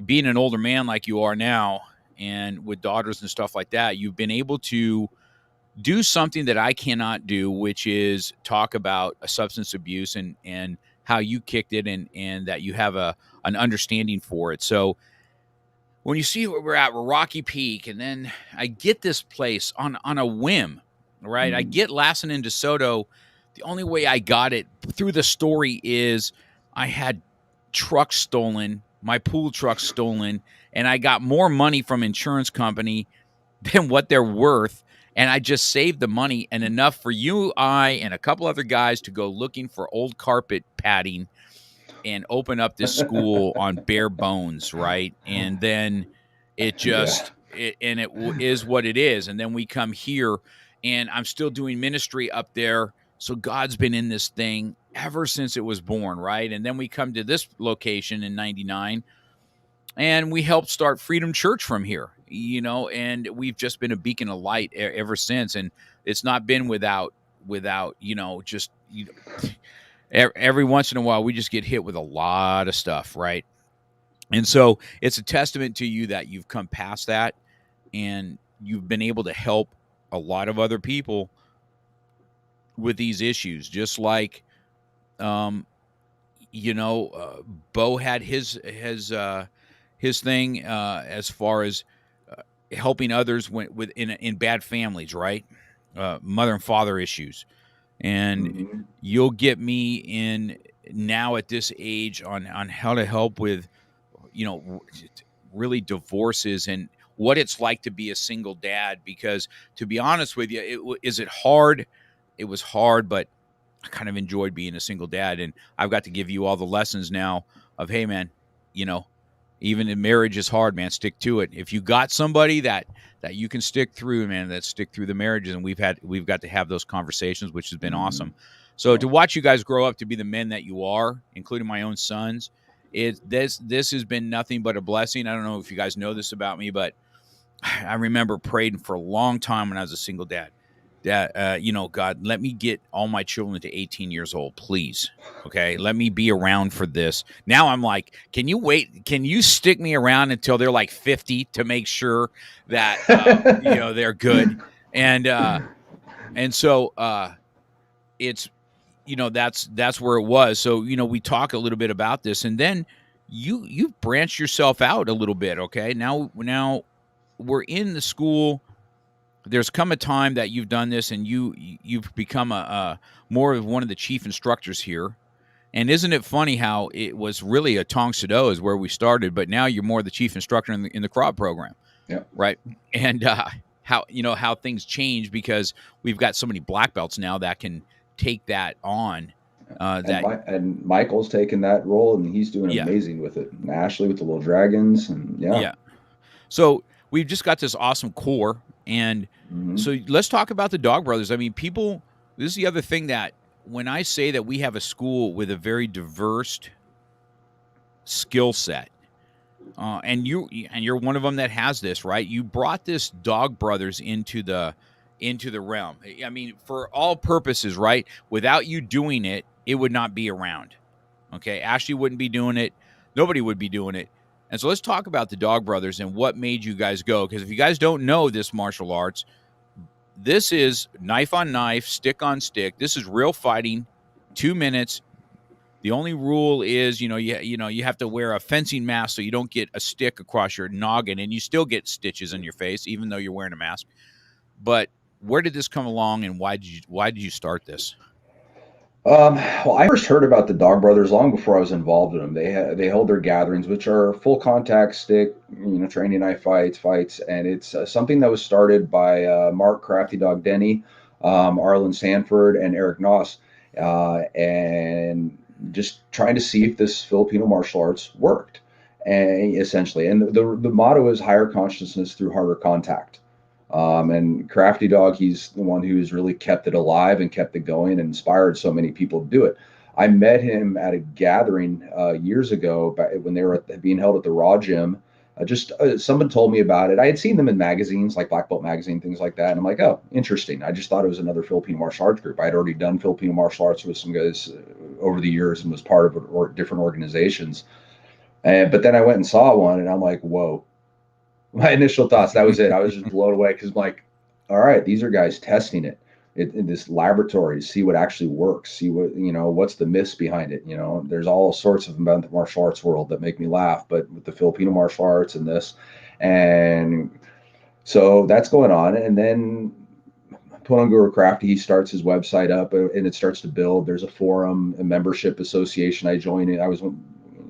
being an older man like you are now, and with daughters and stuff like that, you've been able to do something that I cannot do, which is talk about a substance abuse and how you kicked it, and that you have an understanding for it. So when you see where we're at, we're Rocky Peak, and then I get this place on a whim, right? I Mhm. get Lassen and DeSoto. The only way I got it through the story is I had trucks stolen, my pool truck stolen, and I got more money from insurance company than what they're worth. And I just saved the money and enough for you, I, and a couple other guys to go looking for old carpet padding and open up this school on bare bones, right? And then it Yeah. just is what it is. And then we come here, and I'm still doing ministry up there. So God's been in this thing ever since it was born, right? And then we come to this location in '99, and we helped start Freedom Church from here, and we've just been a beacon of light ever since. And it's not been without just every once in a while we just get hit with a lot of stuff, right? And so it's a testament to you that you've come past that, and you've been able to help a lot of other people with these issues, just like um Bo had his thing, as far as helping others in bad families, right? Mother and father issues. And Mhm. you'll get me in now at this age on how to help with, you know, really divorces and what it's like to be a single dad. Because to be honest with you, is it hard? It was hard, but I kind of enjoyed being a single dad. And I've got to give you all the lessons now of, hey, man, you know, even in marriage is hard, man. Stick to it. If you got somebody that you can stick through, man, that stick through the marriages. And we've got to have those conversations, which has been Mhm. awesome. So to watch you guys grow up to be the men that you are, including my own sons, this has been nothing but a blessing. I don't know if you guys know this about me, but I remember praying for a long time when I was a single dad. God, let me get all my children to 18 years old, please. Okay, let me be around for this. Now I'm like, can you wait? Can you stick me around until they're like 50 to make sure that they're good? And so it's that's where it was. So we talk a little bit about this, and then you've branched yourself out a little bit. Okay, now we're in the school. There's come a time that you've done this, and you've become a more of one of the chief instructors here. And isn't it funny how it was really a Tang Soo Do is where we started, but now you're more the chief instructor in the Krav program, Yeah. right? And how things change because we've got so many black belts now that can take that on. And Michael's taken that role, and he's doing Yeah, amazing with it. And Ashley with the little dragons, and yeah. yeah. So we've just got this awesome core, and Mm-hmm. so let's talk about the Dog Brothers. I mean, people. This is the other thing that when I say that we have a school with a very diverse skill set, and you're one of them that has this, right? You brought this Dog Brothers into the realm. I mean, for all purposes, right? Without you doing it, it would not be around. Okay, Ashley wouldn't be doing it. Nobody would be doing it. And so let's talk about the Dog Brothers and what made you guys go. Because if you guys don't know this martial arts, this is knife on knife, stick on stick. This is real fighting, 2 minutes. The only rule is, you have to wear a fencing mask so you don't get a stick across your noggin, and you still get stitches in your face, even though you're wearing a mask. But where did this come along, and why did you start this? Well, I first heard about the Dog Brothers long before I was involved in them. They hold their gatherings, which are full contact stick, training knife fights, and it's something that was started by Mark Crafty Dog Denny, Arlen Sanford, and Eric Noss, and just trying to see if this Filipino martial arts worked, and essentially, and the motto is higher consciousness through harder contact. And Crafty Dog, he's the one who's really kept it alive and kept it going and inspired so many people to do it. I met him at a gathering years ago when they were being held at the Raw Gym. Someone told me about it. I had seen them in magazines like Black Belt Magazine, things like that. And I'm like, oh, interesting. I just thought it was another Filipino martial arts group. I had already done Filipino martial arts with some guys over the years and was part of different organizations. But then I went and saw one, and I'm like, whoa. My initial thoughts, that was it. I was just blown away because I'm like, all right, these are guys testing it in this laboratory to see what actually works, see what's the myths behind it. There's all sorts of them about the martial arts world that make me laugh, but with the Filipino martial arts and this, and so that's going on. And then Guru Crafty, he starts his website up, and it starts to build. There's a forum, a membership association. I was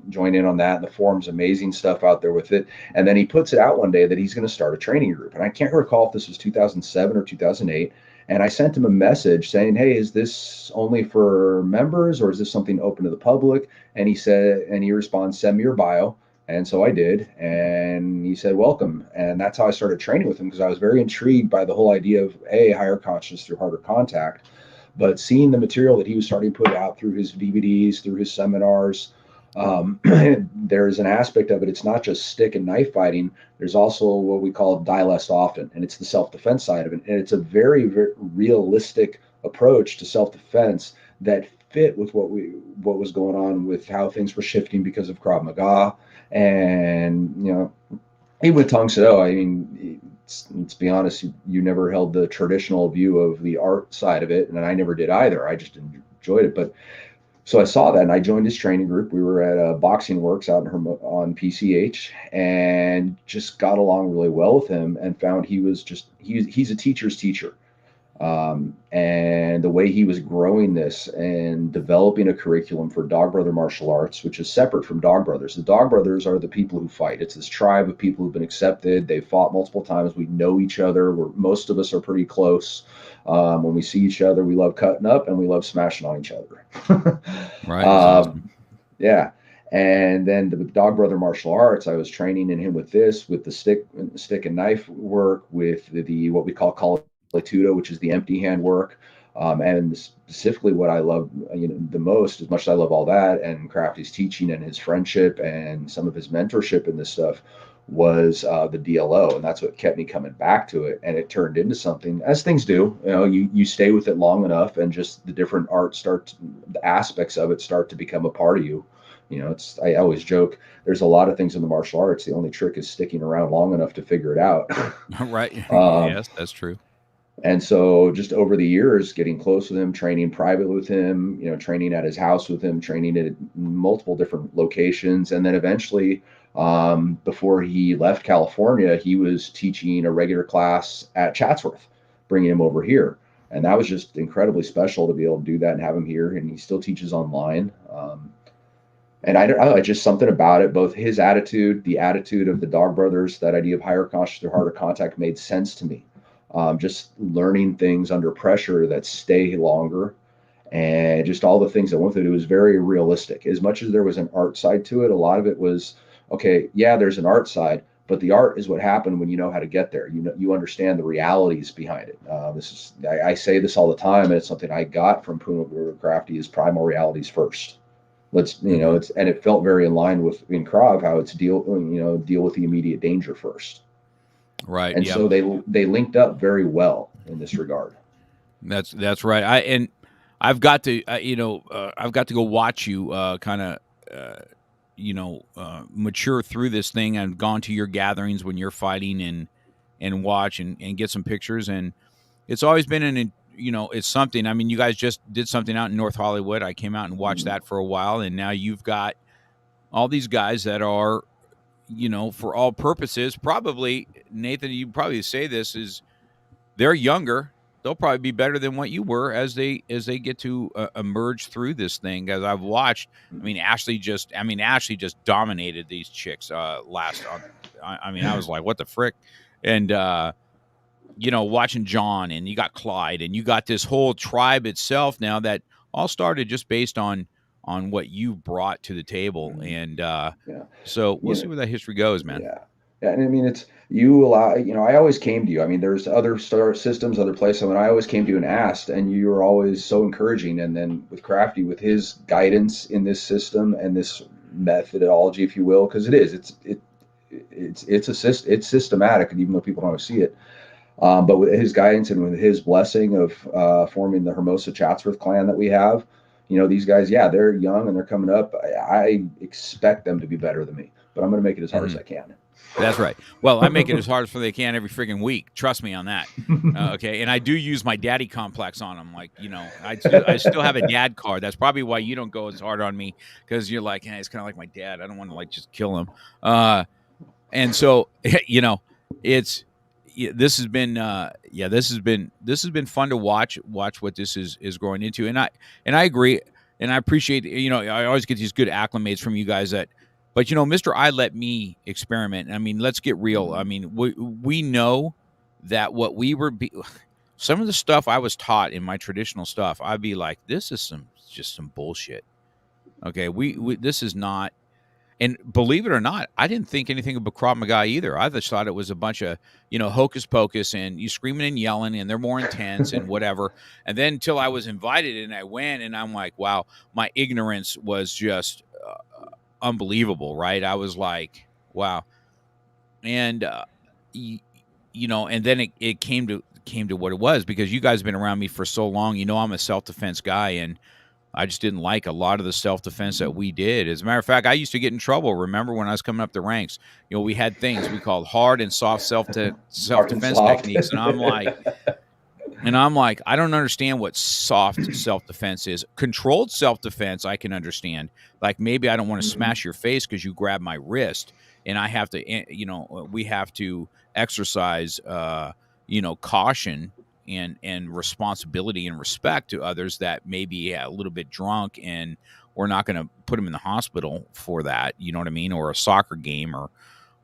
join in on that. And the forum's amazing stuff out there with it. And then he puts it out one day that he's going to start a training group. And I can't recall if this was 2007 or 2008. And I sent him a message saying, hey, is this only for members or is this something open to the public? And he responds, send me your bio. And so I did. And he said, welcome. And that's how I started training with him, because I was very intrigued by the whole idea of higher consciousness through harder contact. But seeing the material that he was starting to put out through his DVDs, through his seminars, there's an aspect of it. It's not just stick and knife fighting. There's also what we call die less often, and it's the self-defense side of it. And it's a very, very realistic approach to self-defense that fit with what was going on with how things were shifting because of Krav Maga. And even with Tang Soo Do, I mean, let's be honest, you never held the traditional view of the art side of it, and I never did either. I just enjoyed it. But so I saw that, and I joined his training group. We were at Boxing Works out on PCH, and just got along really well with him, and found he's a teacher's teacher. And the way he was growing this and developing a curriculum for Dog Brother martial arts, which is separate from Dog Brothers. The Dog Brothers are the people who fight. It's this tribe of people who've been accepted. They've fought multiple times. We know each other. Most of us are pretty close. When we see each other, we love cutting up and we love smashing on each other. Right. Awesome. Yeah. And then the Dog Brother martial arts, I was training in him with the stick and knife work, with the what we call Aikido, which is the empty hand work. And specifically what I love the most, as much as I love all that, and Crafty's teaching and his friendship and some of his mentorship and this stuff, was the DLO, and that's what kept me coming back to it. And it turned into something, as things do. You stay with it long enough, and just the different the aspects of it start to become a part of you. I always joke. There's a lot of things in the martial arts. The only trick is sticking around long enough to figure it out. Right. um, Yes, that's true. and so just over the years, getting close with him, training privately with him, training at his house with him, training at multiple different locations. And then eventually, before he left California, he was teaching a regular class at Chatsworth, bringing him over here. And that was just incredibly special to be able to do that and have him here. And he still teaches online. And I just something about it, both his attitude, the attitude of the Dog Brothers, that idea of higher conscious through harder contact made sense to me. Just learning things under pressure that stay longer, and just all the things that went through it. It was very realistic. As much as there was an art side to it, a lot of it was, okay, yeah, there's an art side, but the art is what happened when you know how to get there. You understand the realities behind it. I say this all the time, and it's something I got from Puma Crafty, is primal realities first. And it felt very in line with in Krav, how it's deal with the immediate danger first. Right. And Yep. so they linked up very well in this regard. That's right. I've got to I've got to go watch you kind of mature through this thing. I've gone to your gatherings when you're fighting and watch and get some pictures, and it's always been it's something. I mean, you guys just did something out in North Hollywood. I came out and watched that for a while, and now you've got all these guys that are, for all purposes, probably, Nathan, you probably say this, is they're younger. They'll probably be better than what you were as they get to emerge through this thing. As I've watched, Ashley just dominated these chicks last. I was like, what the frick? And watching John, and you got Clyde, and you got this whole tribe itself now that all started just based on what you brought to the table. And so we'll see where that history goes, man. Yeah. Yeah, and I mean, it's you allow. I always came to you. I mean, there's other systems, other places, and I always came to you and asked, and you were always so encouraging. And then with Crafty, with his guidance in this system and this methodology, if you will, because it's systematic, and even though people don't see it, but with his guidance and with his blessing of forming the Hermosa Chatsworth clan that we have, these guys, yeah, they're young and they're coming up. I expect them to be better than me, but I'm going to make it as hard as I can. That's right. Well, I make it as hard as they can every friggin' week. Trust me on that. Okay, and I do use my daddy complex on them. Like, I still have a dad card. That's probably why you don't go as hard on me, because you're like, hey, it's kind of like my dad. I don't want to just kill him. And so this has been fun to watch what this is growing into. And I agree, and I appreciate. I always get these good acclimates from you guys that. But, Mr. I let me experiment. I mean, let's get real. I mean, we know that what we were some of the stuff I was taught in my traditional stuff, I'd be like, this is just some bullshit. Okay, we this is not. And believe it or not, I didn't think anything about Krav Maga either. I just thought it was a bunch of, hocus pocus, and you screaming and yelling, and they're more intense and whatever. And then until I was invited and I went, and I'm like, wow, my ignorance was just unbelievable, right? I was like, wow. And and then it came to what it was, because you guys have been around me for so long. I'm a self-defense guy, and I just didn't like a lot of the self-defense that we did. As a matter of fact, I used to get in trouble. Remember when I was coming up the ranks, we had things we called hard and soft self-defense techniques, and I'm like, I don't understand what soft self-defense is. Controlled self-defense, I can understand. Like, maybe I don't want to smash your face because you grab my wrist, and I have to, we have to exercise, caution and responsibility and respect to others that may be a little bit drunk, and we're not going to put them in the hospital for that. You know what I mean? Or a soccer game or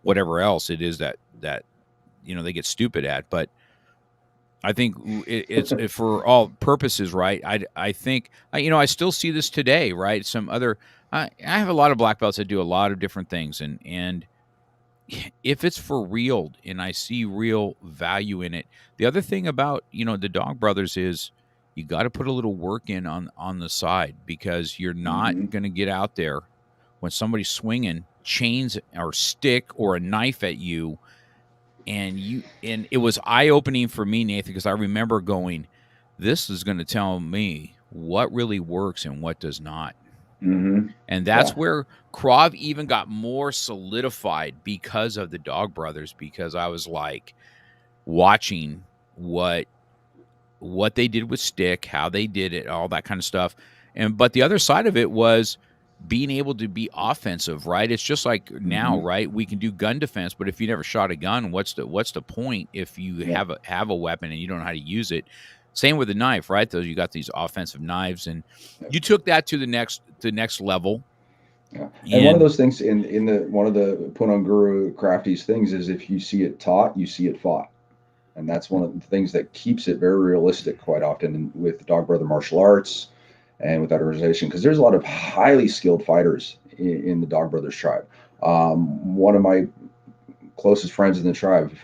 whatever else it is that they get stupid at. But I think it's for all purposes, right? I think, I still see this today, right? Some other, I have a lot of black belts that do a lot of different things, and if it's for real and I see real value in it. The other thing about, the Dog Brothers is you got to put a little work in on the side, because you're not going to get out there when somebody's swinging chains or stick or a knife at you, and it was eye-opening for me, Nathan, because I remember going, this is going to tell me what really works and what does not. Mm-hmm. And Yeah. that's where Krav even got more solidified because of the Dog Brothers, because I was like watching what they did with stick, how they did it, all that kind of stuff. But the other side of it was being able to be offensive, right? It's just like now, Mm-hmm. right? We can do gun defense, but if you never shot a gun, what's the point if you Yeah. have a weapon and you don't know how to use it? Same with the knife, right? Those, you got these offensive knives, and you took that to the next level. Yeah. And one of And those things in the one of the Punong Guru Crafty's things is if you see it taught, you see it fought. And that's one of the things that keeps it very realistic quite often with Dog Brother Martial Arts and with that organization, because there's a lot of highly skilled fighters in the Dog Brothers tribe. One of my closest friends in the tribe,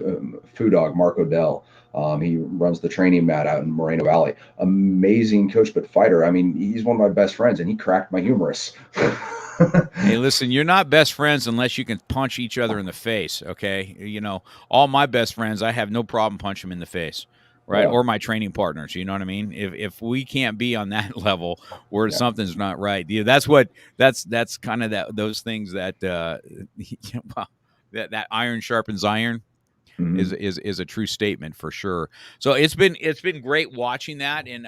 Foo Dog, Mark Odell, he runs the training mat out in Moreno Valley. Amazing coach, but fighter. I mean, he's one of my best friends, and he cracked my humerus. hey, listen, you're not best friends unless you can punch each other in the face, okay? You know, all my best friends, I have no problem punching them in the face, right? Yeah, Or my training partners, you know what I mean? If we can't be on that level where yeah. something's not right, yeah, that's kind of those things that well, that iron sharpens iron Mm-hmm. is a true statement for sure. So it's been great watching that, and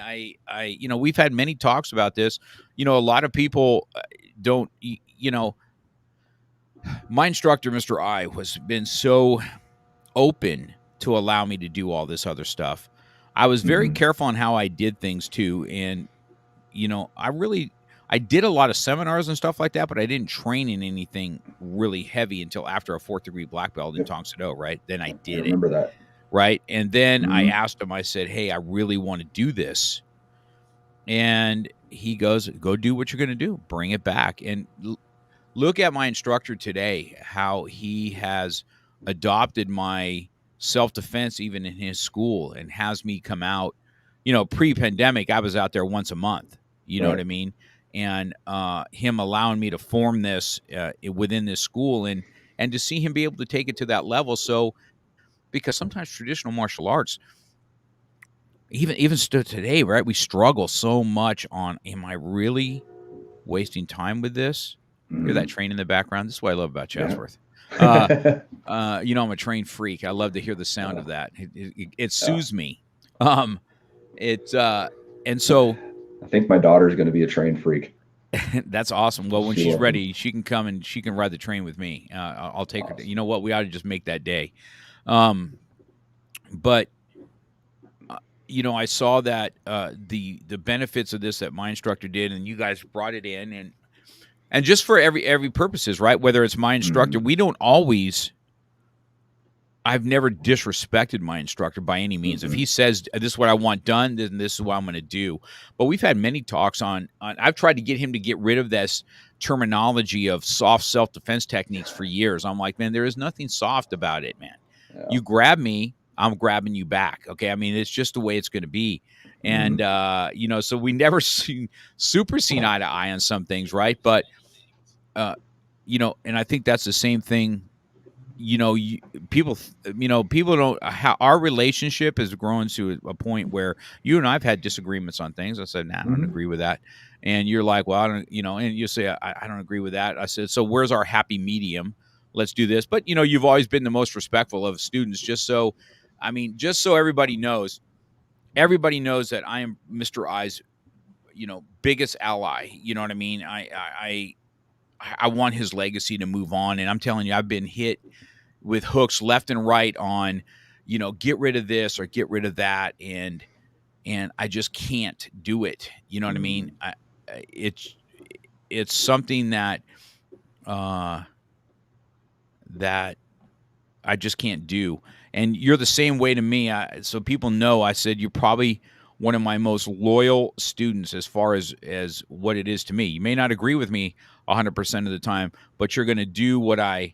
we've had many talks about this. You know, a lot of people don't my instructor, Mr. I, was been so open to allow me to do all this other stuff. I was very Mm-hmm. careful on how I did things too, and I did a lot of seminars and stuff like that, but I didn't train in anything really heavy until after a 4th-degree black belt in Yep. Tang Soo Do, right? Then I I did it, remember that. right? And then I Mm-hmm. asked him, I said, "Hey, I really want to do this." And he goes, "Go do what you're going to do. Bring it back." And look at my instructor today, how he has adopted my self-defense even in his school and has me come out. Pre-pandemic, I was out there once a month. You know what Right. I mean? And him allowing me to form this within this school, and to see him be able to take it to that level. So, because sometimes traditional martial arts, even still today, right, we struggle so much on, am I really wasting time with this? Hear that Mm-hmm. train in the background? This is what I love about Yeah. Chatsworth. Uh, I'm a train freak. I love to hear the sound of that. It Yeah. soothes me. Um, it and so I think my daughter's going to be a train freak. that's awesome. Well, when She she's loves them. ready, she can come and she can ride the train with me. I'll take her. You Awesome. know what? We ought to just make that day. Um, but I saw that the benefits of this that my instructor did, and you guys brought it in, and just for every purposes, right? Whether it's my instructor, Mm-hmm. we don't always. I've never disrespected my instructor by any means. If Mm-hmm. he says this is what I want done, then this is what I'm going to do. But we've had many talks on. I've tried to get him to get rid of this terminology of soft self-defense techniques for years. I'm like, man, there is nothing soft about it, man. Yeah. You grab me, I'm grabbing you back. Okay, I mean it's just the way it's going to be. And Mm-hmm. so we never super seen eye to eye on some things, right? But and I think that's the same thing. People, people don't. How our relationship has grown to a point where you and I've had disagreements on things. I said, "Nah, I don't Mm-hmm. agree with that," and you're like, "Well, I don't," and you say, I don't agree with that." I said, "So where's our happy medium? Let's do this." But you've always been the most respectful of students. Just so everybody knows that I am Mr. I's, biggest ally. You know what I mean? I want his legacy to move on, and I'm telling you, I've been hit with hooks left and right on, get rid of this or get rid of that, and I just can't do it. You know what I mean? Mm-hmm. It's something uh, that I just can't do. And you're the same way to me. So people know, I said you're probably one of my most loyal students as far as what it is to me. You may not agree with me 100% of the time, but you're going to do what I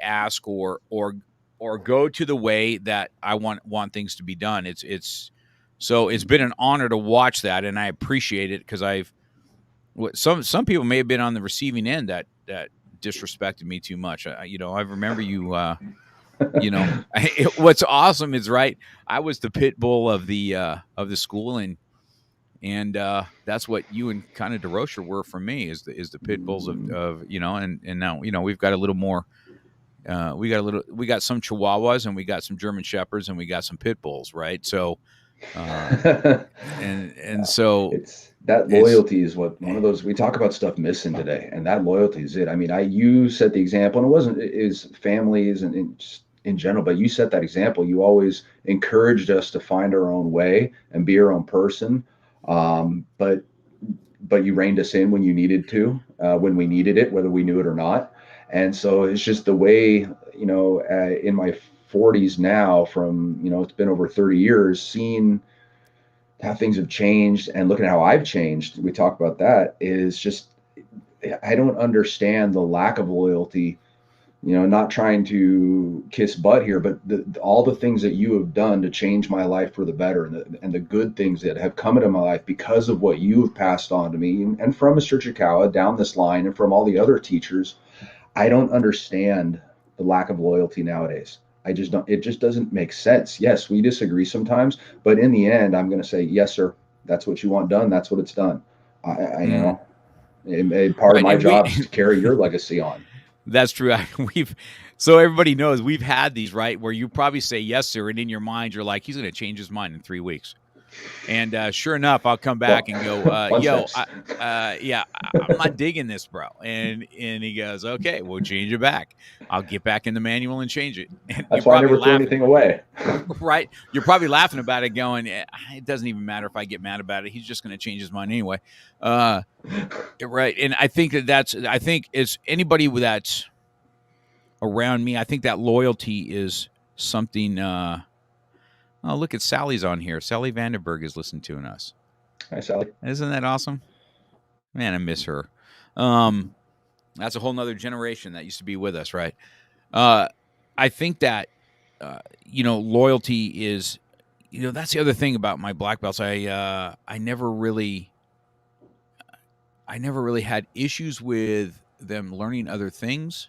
ask, or go to the way that I want things to be done. It's been an honor to watch that, and I appreciate it, because some people may have been on the receiving end that disrespected me too much. I remember you. What's awesome is right. I was the pit bull of the school, and that's what you and kind of DeRocher were for me is the pit bulls of and now we've got a little more. We got some Chihuahuas and we got some German Shepherds and we got some pit bulls, right? So, so it's that loyalty is what one of those we talk about stuff missing today, and that loyalty is it. I mean, you set the example, and it wasn't is families and just in general, but you set that example. You always encouraged us to find our own way and be our own person. But you reined us in when you needed to, when we needed it, whether we knew it or not. And so it's just the way, in my 40s now, from, it's been over 30 years, seeing how things have changed and looking at how I've changed. We talk about that is just, I don't understand the lack of loyalty, not trying to kiss butt here, but all the things that you have done to change my life for the better, and the good things that have come into my life because of what you have passed on to me, and from Mr. Chikawa down this line, and from all the other teachers. I don't understand the lack of loyalty nowadays. I just don't. It just doesn't make sense. Yes, we disagree sometimes, but in the end, I'm going to say, yes, sir. That's what you want done. That's what it's done. I know. Part of my job is to carry your legacy on. That's true. So everybody knows we've had these, right? Where you probably say yes, sir, and in your mind you're like, he's going to change his mind in 3 weeks. And sure enough, I'll come back and go, I'm not digging this, bro. And he goes, okay, we'll change it back. I'll get back in the manual and change it. And that's why I never threw anything away. Right? You're probably laughing about it, going, it doesn't even matter if I get mad about it. He's just going to change his mind anyway. Right? And I think I think it's anybody that's around me. I think that loyalty is something. Oh, look at Sally's on here. Sally Vandenberg is listening to us. Hi, Sally. Isn't that awesome? Man, I miss her. That's a whole nother generation that used to be with us, right? I think that, loyalty is, that's the other thing about my black belts. I never really had issues with them learning other things.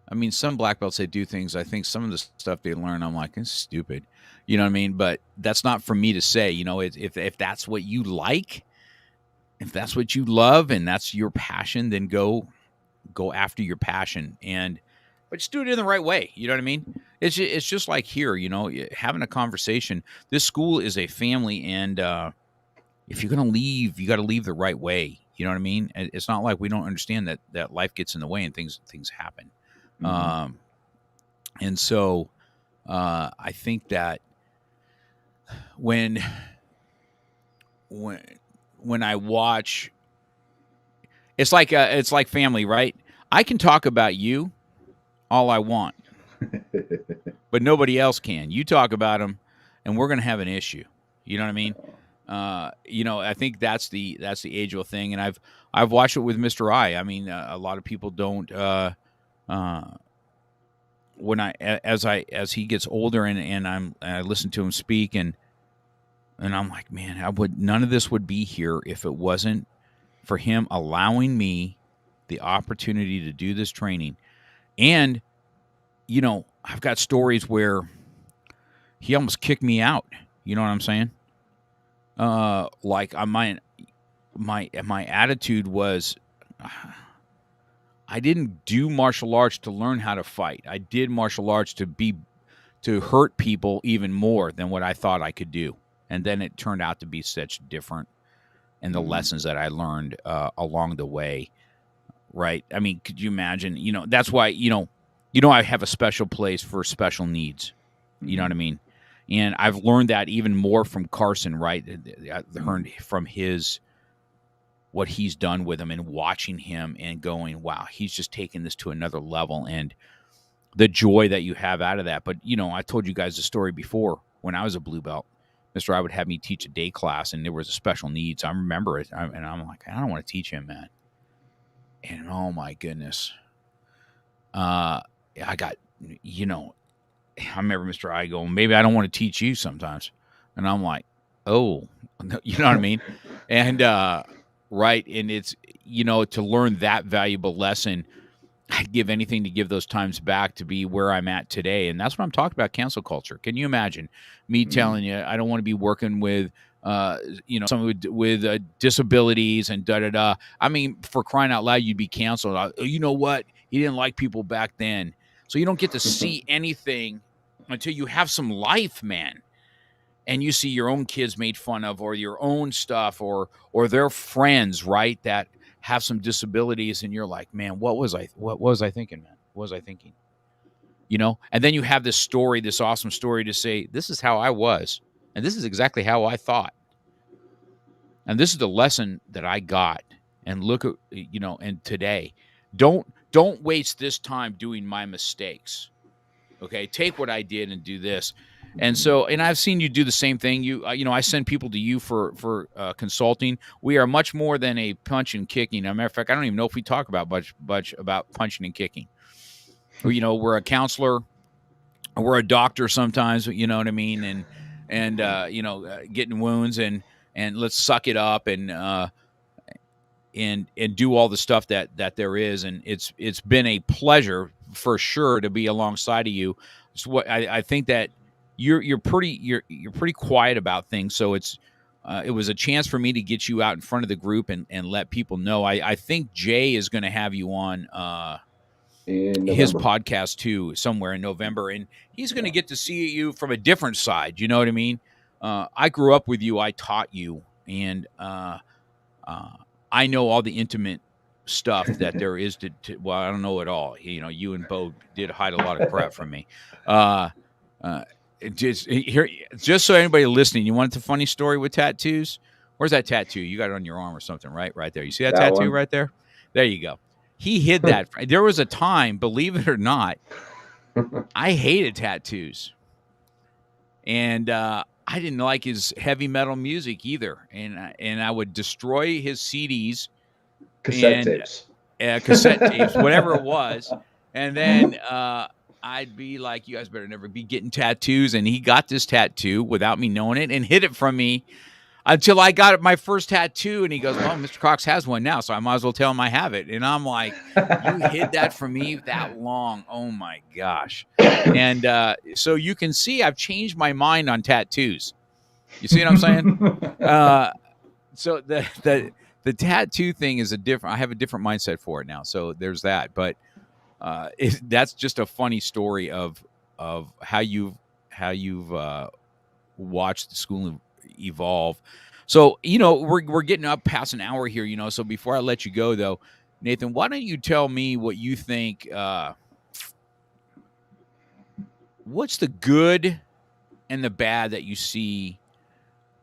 I mean, some black belts, they do things. I think some of the stuff they learn, I'm like, it's stupid. You know what I mean? But that's not for me to say. If that's what you like, if that's what you love, and that's your passion, then go after your passion. But just do it in the right way. You know what I mean? It's just like here, having a conversation. This school is a family, and if you're gonna leave, you got to leave the right way. You know what I mean? It's not like we don't understand that life gets in the way and things happen. Mm-hmm. And so I think that when I watch, it's like family, right? I can talk about you all I want, but nobody else can. You talk about them, and we're going to have an issue. You know what I mean? I think that's the age-old thing, and I've watched it with Mr. I. I mean, a lot of people don't. As he gets older and I listen to him speak and I'm like, man, none of this would be here if it wasn't for him allowing me the opportunity to do this training. And, I've got stories where he almost kicked me out. You know what I'm saying? Like my attitude was, I didn't do martial arts to learn how to fight. I did martial arts to hurt people even more than what I thought I could do. And then it turned out to be such different, and the lessons that I learned along the way, right? I mean, could you imagine? That's why I have a special place for special needs. You know what I mean? And I've learned that even more from Carson, right? I learned from what he's done with him and watching him and going, wow, he's just taking this to another level, and the joy that you have out of that. But, I told you guys the story before. When I was a blue belt, Mr. I would have me teach a day class, and there was a special needs. I remember it, and I'm like, I don't want to teach him, man. And oh my goodness, I got, I remember Mr. I going, maybe I don't want to teach you sometimes, and I'm like, oh, you know what I mean? And right, and it's to learn that valuable lesson, I'd give anything to give those times back to be where I'm at today. And that's what I'm talking about, cancel culture. Can you imagine me telling you I don't want to be working with someone with disabilities and da da da. I mean, for crying out loud, you'd be canceled. You know what? He didn't like people back then, so you don't get to see anything until you have some life, man. And you see your own kids made fun of, or your own stuff, or their friends, right, that have some disabilities, and you're like, man, what was I thinking, man? What was I thinking? And then you have this story, this awesome story to say, this is how I was, and this is exactly how I thought. And this is the lesson that I got. And look at, and today, don't waste this time doing my mistakes. Okay, take what I did and do this. And so, and I've seen you do the same thing. I send people to you for consulting. We are much more than a punch and kicking. As a matter of fact, I don't even know if we talk about much about punching and kicking. We're a counselor, we're a doctor sometimes. You know what I mean? And getting wounds and let's suck it up and do all the stuff that there is. And it's been a pleasure for sure to be alongside of you. So what I think that you're pretty quiet about things. So it was a chance for me to get you out in front of the group and let people know. I think Jay is going to have you on his podcast too, somewhere in November. And he's going to get to see you from a different side. You know what I mean? I grew up with you. I taught you. And I know all the intimate stuff that there is well, I don't know it all. You and Bo did hide a lot of crap from me. Just so anybody listening, you want the funny story with tattoos? Where's that tattoo? You got it on your arm or something, right there. You see that tattoo one? Right there? There you go. He hid that. There was a time, believe it or not, I hated tattoos. And I didn't like his heavy metal music either. And I would destroy his CDs. Cassette tapes, whatever it was. And then I'd be like, you guys better never be getting tattoos. And he got this tattoo without me knowing it and hid it from me until I got my first tattoo. And he goes, well, Mr. Cox has one now, so I might as well tell him I have it. And I'm like, you hid that from me that long. Oh, my gosh. And so you can see I've changed my mind on tattoos. You see what I'm saying? So the tattoo thing is I have a different mindset for it now. So there's that. But that's just a funny story of how you've watched the school evolve. So, we're getting up past an hour here, so before I let you go though, Nathan, why don't you tell me what you think, what's the good and the bad that you see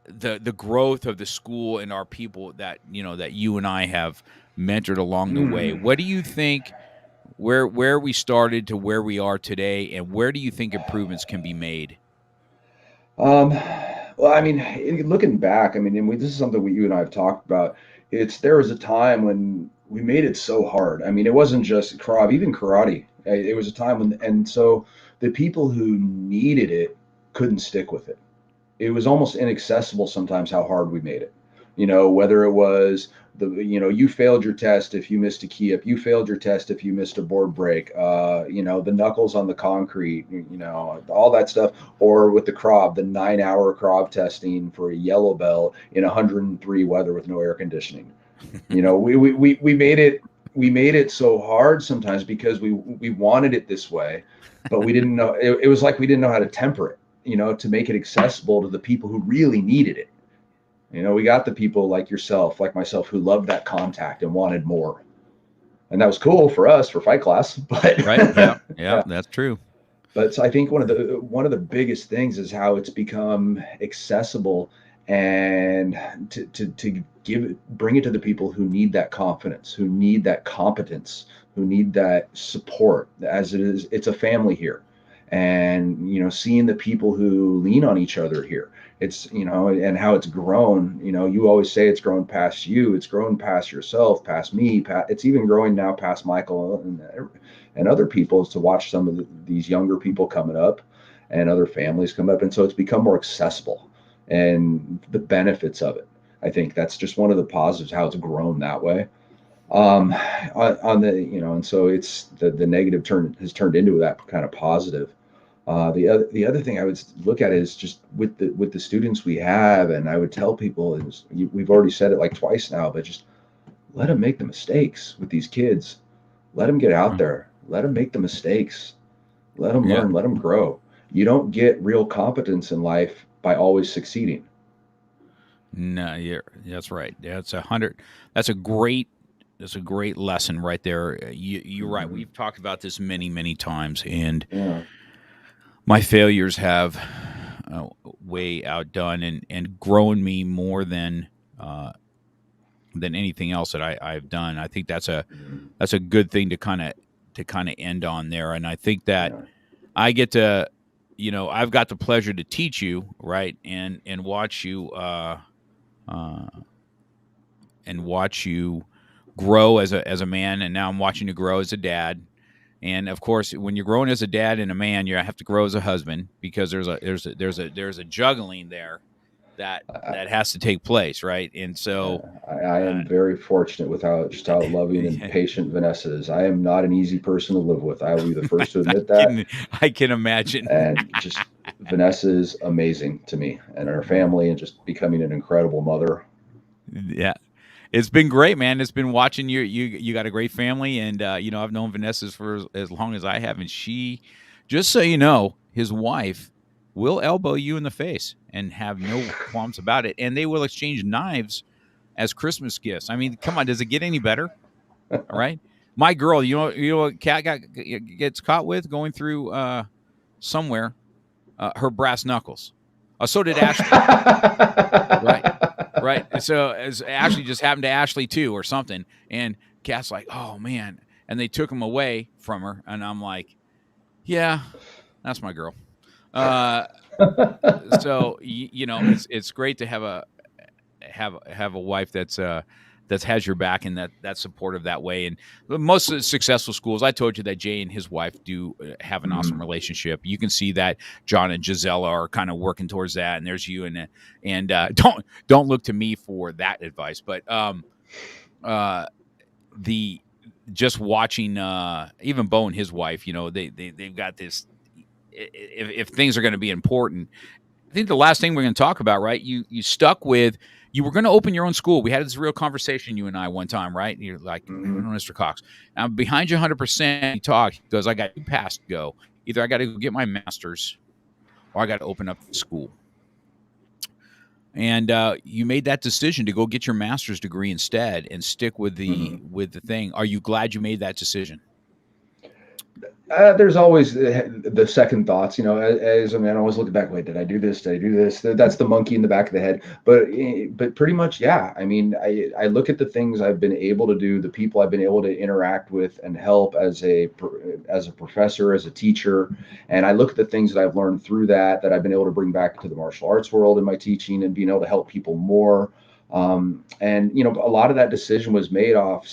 the growth of the school and our people that you and I have mentored along the way? What do you think, where we started to where we are today, and where do you think improvements can be made? Well, I mean, looking back, this is something you and I have talked about. There was a time when we made it so hard. I mean, it wasn't just Krav, even karate. It was a time when, and so the people who needed it couldn't stick with it. It was almost inaccessible sometimes how hard we made it. Whether it was you failed your test if you missed a key up, you failed your test if you missed a board break, the knuckles on the concrete, all that stuff, or with the Krav, the 9-hour Krav testing for a yellow belt in 103 weather with no air conditioning. We made it so hard sometimes because we wanted it this way, but we didn't know. It was like we didn't know how to temper it, to make it accessible to the people who really needed it. We got the people like yourself, like myself, who loved that contact and wanted more. And that was cool for us for fight class, but right. Yeah, that's true. But so I think one of the biggest things is how it's become accessible and to bring it to the people who need that confidence, who need that competence, who need that support. As it's a family here. And seeing the people who lean on each other here, it's and how it's grown. You always say it's grown past you, it's grown past yourself, past me, it's even growing now past Michael and other people, to watch some of these younger people coming up and other families come up, and so it's become more accessible, and the benefits of it, I think that's just one of the positives, how it's grown that way. On the, and so it's the negative turn has turned into that kind of positive. The other thing I would look at is just with the students we have, and I would tell people is we've already said it like twice now, but just let them make the mistakes with these kids. Let them get out Mm. there. Let them make the mistakes. Let them Yeah. learn. Let them grow. You don't get real competence in life by always succeeding. No, that's right. That's a great lesson right there. You're right. Hmm. We've talked about this many, many times, and Yeah. my failures have way outdone and grown me more uh, than anything else that I've done. I think Mhm. that's a good thing to kind of end on there. And I think that Yeah. I get to, I've got the pleasure to teach you, right, and watch you uh, and watch you grow as a man, and now I'm watching you grow as a dad. And of course, when you're growing as a dad and a man, you have to grow as a husband because there's a juggling there that has to take place, right? And Yeah, so, I uh, am very fortunate with how loving and patient Vanessa is. I am not an easy person to live with. I will be the first to I admit that. can I can imagine. And just Vanessa is amazing to me and our family, and just becoming an incredible mother. Yeah. It's been great, man. It's been watching you got a great family, and I've known Vanessa's for as long as I have, and she, just so you know, his wife will elbow you in the face and have no qualms about it, and they will exchange knives as Christmas gifts. I mean, come on, does it get any better? All right. My girl, you know what Cat gets caught with going through somewhere, her brass knuckles. So did Ashley. Right. Right. So as Ashley just happened to Ashley too, or something. And Kat's like, oh man. And they took him away from her. And I'm like, yeah, that's my girl. Uh, so it's great to have a wife that has your back and that's supportive that way. And most of the successful schools, I told you that Jay and his wife do have an awesome Mhm. relationship. You can see that John and Gisela are kind of working towards that, and there's you and don't look to me for that advice, but uh, the just watching even Bo and his wife, they've got this. If things are going to be important, I think the last thing we're going to talk about, right? You stuck with you were going to open your own school. We had this real conversation, you and I, one time, right? And you're like, Mhm. Mr. Cox, I'm behind you 100%. He talked. He goes, I got two paths to go. Either I got to go get my master's, or I got to open up the school. And you made that decision to go get your master's degree instead and stick with the Mhm. with the thing. Are you glad you made that decision? There's always the second thoughts, as a man, I always look back, wait, did I do this? Did I do this? That's the monkey in the back of the head. But pretty much, yeah. I mean, I look at the things I've been able to do, the people I've been able to interact with and help as a professor, as a teacher, and I look at the things that I've learned through that I've been able to bring back to the martial arts world in my teaching and being able to help people more. And a lot of that decision was made off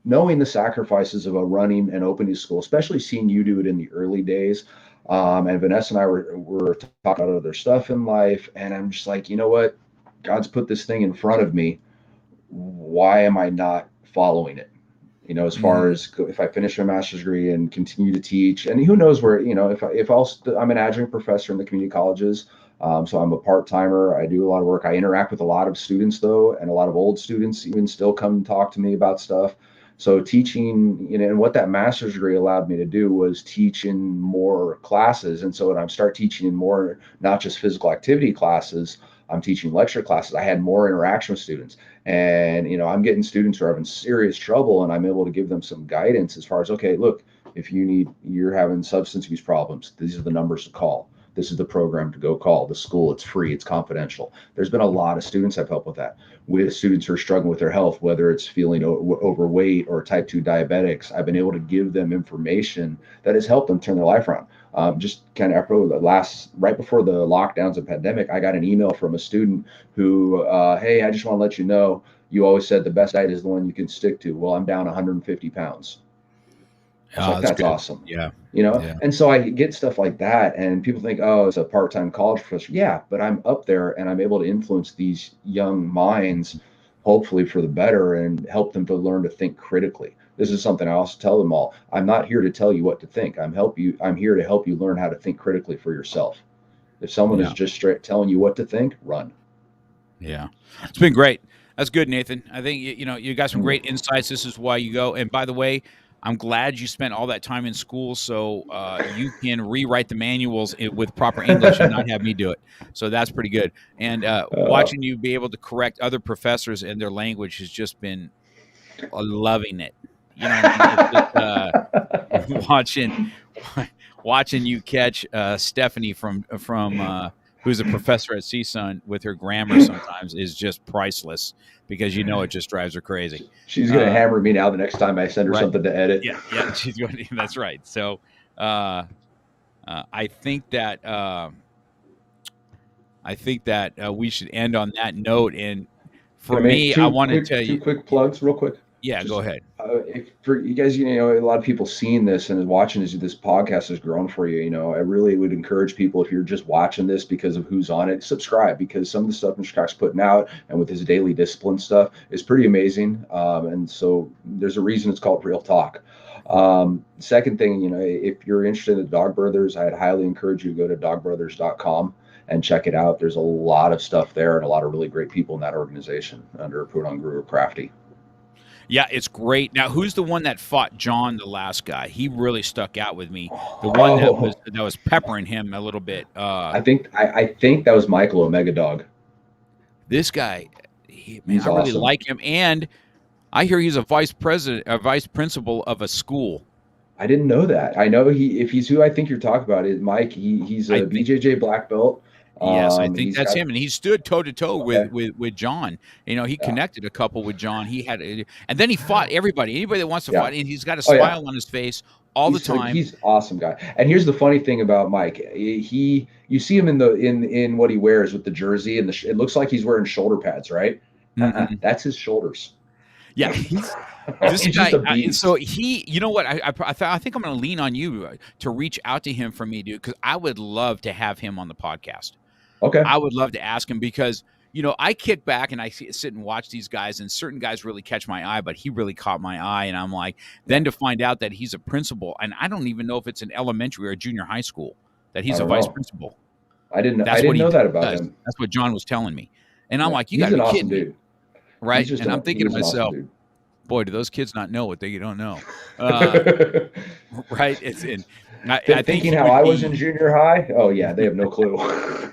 knowing the sacrifices of a running and opening school, especially seeing you do it in the early days. And Vanessa and I were talking about other stuff in life, and I'm just like, you know what? God's put this thing in front of me. Why am I not following it? As far Mm, as if I finish my master's degree and continue to teach, and who knows where, I'm an adjunct professor in the community colleges. So I'm a part timer. I do a lot of work. I interact with a lot of students though, and a lot of old students even still come and talk to me about stuff. So teaching, and what that master's degree allowed me to do was teach in more classes. And so when I start teaching in more, not just physical activity classes, I'm teaching lecture classes. I had more interaction with students. And I'm getting students who are having serious trouble, and I'm able to give them some guidance as far as, okay, look, if you're having substance abuse problems, these are the numbers to call. This is the program to go call. The school, it's free, it's confidential. There's been a lot of students I've helped with that, with students who are struggling with their health, whether it's feeling overweight or type 2 diabetics. I've been able to give them information that has helped them turn their life around. Just kind of after right before the lockdowns and pandemic, I got an email from a student who, hey, I just want to let you know, you always said the best diet is the one you can stick to. Well, I'm down 150 pounds. I was like, that's that's good. awesome. Yeah. Yeah. And so I get stuff like that, and people think, oh, it's a part time college professor. Yeah, but I'm up there and I'm able to influence these young minds hopefully for the better, and help them to learn to think critically. This is something I also tell them all. I'm not here to tell you what to think. I'm here to help you learn how to think critically for yourself. If someone is Yeah. just straight telling you what to think, run. Yeah. It's been great. That's good, Nathan. I think, you got some great insights. This is why you go. And by the way, I'm glad you spent all that time in school so you can rewrite the manuals with proper English and not have me do it. So that's pretty good. And Uh, watching you be able to correct other professors and their language has just been loving it. You know what I mean? It's just watching watching you catch Stephanie from who's a professor at CSUN with her grammar sometimes is just priceless because it just drives her crazy. she's gonna Uh, hammer me now the next time I send her right? something to edit. Yeah, yeah. She's going. That's right. So uh, I think that we should end on that note. And Can for I make me, I want to tell two you. quick plugs real quick? Yeah, go Just ahead. if, for you guys, a lot of people seeing this and watching this podcast has grown for you. I really would encourage people, if you're just watching this because of who's on it, subscribe, because some of the stuff Mr. Cox putting out and with his daily discipline stuff is pretty amazing. And so there's a reason it's called Real Talk. Second thing, if you're interested in the Dog Brothers, I'd highly encourage you to go to dogbrothers.com and check it out. There's a lot of stuff there and a lot of really great people in that organization under Pudong Guru Crafty. Yeah, it's great. Now, who's the one that fought John, the last guy? He really stuck out with me. The one Oh, that was peppering him a little bit. I think that was Michael Omega Dog. This guy, man, He's I really awesome. like him, and I hear he's a vice principal of a school. I didn't know that. I know if he's who I think you're talking about is Mike. He's I a think BJJ black belt. Yes, I think He's that's got him, and he stood toe to toe with okay. John. He Yeah. connected a couple with John. And then he fought everybody, anybody that wants to Yeah. fight, and he's got a Oh yeah. smile on his face all the time. He's awesome guy. And here's the funny thing about Mike. You see him in what he wears with the jersey, and it looks like he's wearing shoulder pads, right? Hmm. That's his shoulders. Yeah, this He's just guy. a And so beast. you know what? I think I'm going to lean on you to reach out to him for me, dude, because I would love to have him on the podcast. Okay. I would love to ask him because I kick back and I sit and watch these guys, and certain guys really catch my eye, but he really caught my eye, and I'm like, Yeah. then to find out that he's a principal, and I don't even know if it's an elementary or a junior high school that I he's a don't vice know. principal. I That's what didn't he know that about does. him. That's what John was telling me, and I'm Yeah. like, you got He's to an be awesome kidding me, dude. right? And I'm thinking to He's an awesome myself, dude. boy, do those kids not know what they don't know, uh, right? It's in. I think Thinking he how would I was in be. junior high. Oh yeah, they have no clue.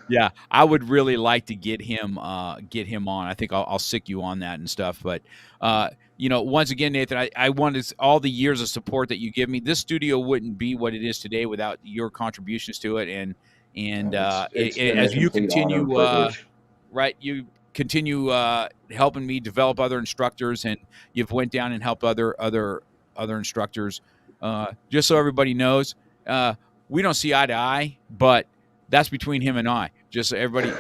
Yeah, I would really like to get him on. I think I'll sick you on that and stuff. But once again, Nathan, I want all the years of support that you give me. This studio wouldn't be what it is today without your contributions to it. And It's been a as you complete honor and continue, privilege. right, you continue helping me develop other instructors, and you've went down and helped other instructors. Just so everybody knows, we don't see eye to eye, but that's between him and I. Just so everybody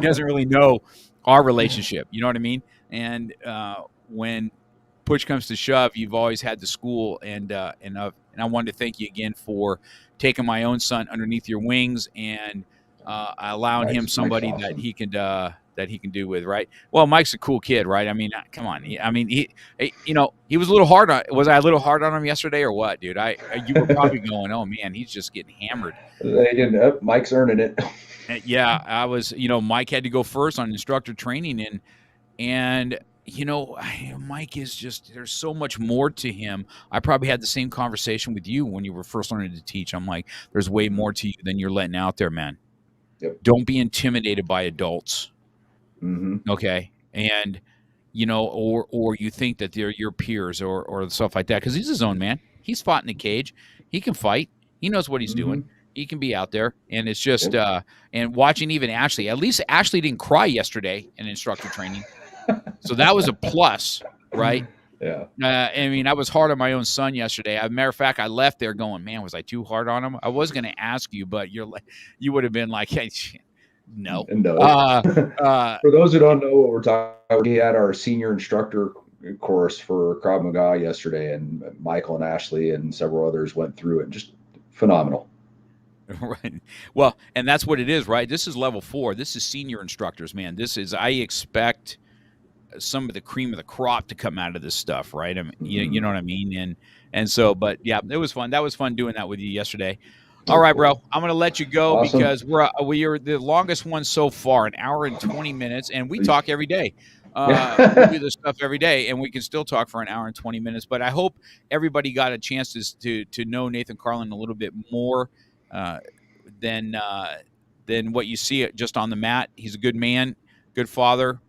doesn't really know our relationship. You know what I mean? And when push comes to shove, you've always had the school, and I wanted to thank you again for taking my own son underneath your wings and allowing him Mike's somebody awesome. that he can do with, right? Well, Mike's a cool kid, right? I mean, come on. He was a little hard on. Was I a little hard on him yesterday or what, dude? You were probably going, oh man, he's just getting hammered. They didn't. Mike's earning it. Yeah, I was. Mike had to go first on instructor training, and Mike is just. There's so much more to him. I probably had the same conversation with you when you were first learning to teach. I'm like, there's way more to you than you're letting out there, man. Yep. Don't be intimidated by adults. Mm-hmm. Okay. And, or you think that they're your peers or stuff like that. Cause he's his own man. He's fought in the cage. He can fight. He knows what he's Mm-hmm. doing. He can be out there. And it's just, Yep. and watching even Ashley, at least Ashley didn't cry yesterday in instructor training. So that was a plus, right? Yeah. I mean, I was hard on my own son yesterday. As a matter of fact, I left there going, man, was I too hard on him? I was going to ask you, but you would have been like, hey, no. No. Uh, For those who don't know what we're talking about, we had our senior instructor course for Krav Maga yesterday, and Michael and Ashley and several others went through it. Just phenomenal. Right. Well, and that's what it is, right? This is level 4. This is senior instructors, man. I expect some of the cream of the crop to come out of this stuff, right? I mean, Mm-hmm. you know what I mean? And so, but yeah, it was fun. That was fun doing that with you yesterday. All That's right, cool. bro. I'm gonna let you go Awesome. because we are the longest one so far, an hour and 20 minutes, and we talk every day. We do Yeah. this stuff every day, and we can still talk for an hour and 20 minutes. But I hope everybody got a chance to know Nathan Carlen a little bit more uh, than what you see just on the mat. He's a good man, good father.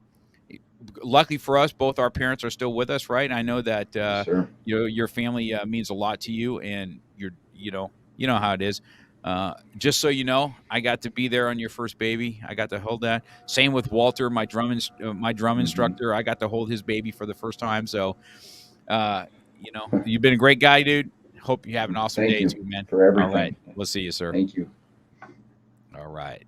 Luckily for us, both our parents are still with us, right? I know that Yes, sir. your family means a lot to you, and you know how it is. Just so you know, I got to be there on your first baby. I got to hold that. Same with Walter, my drum Mm-hmm. instructor. I got to hold his baby for the first time. So, you've been a great guy, dude. Hope you have an awesome Thank day you too, man. for All right, everything. we'll see you, sir. Thank you. All right.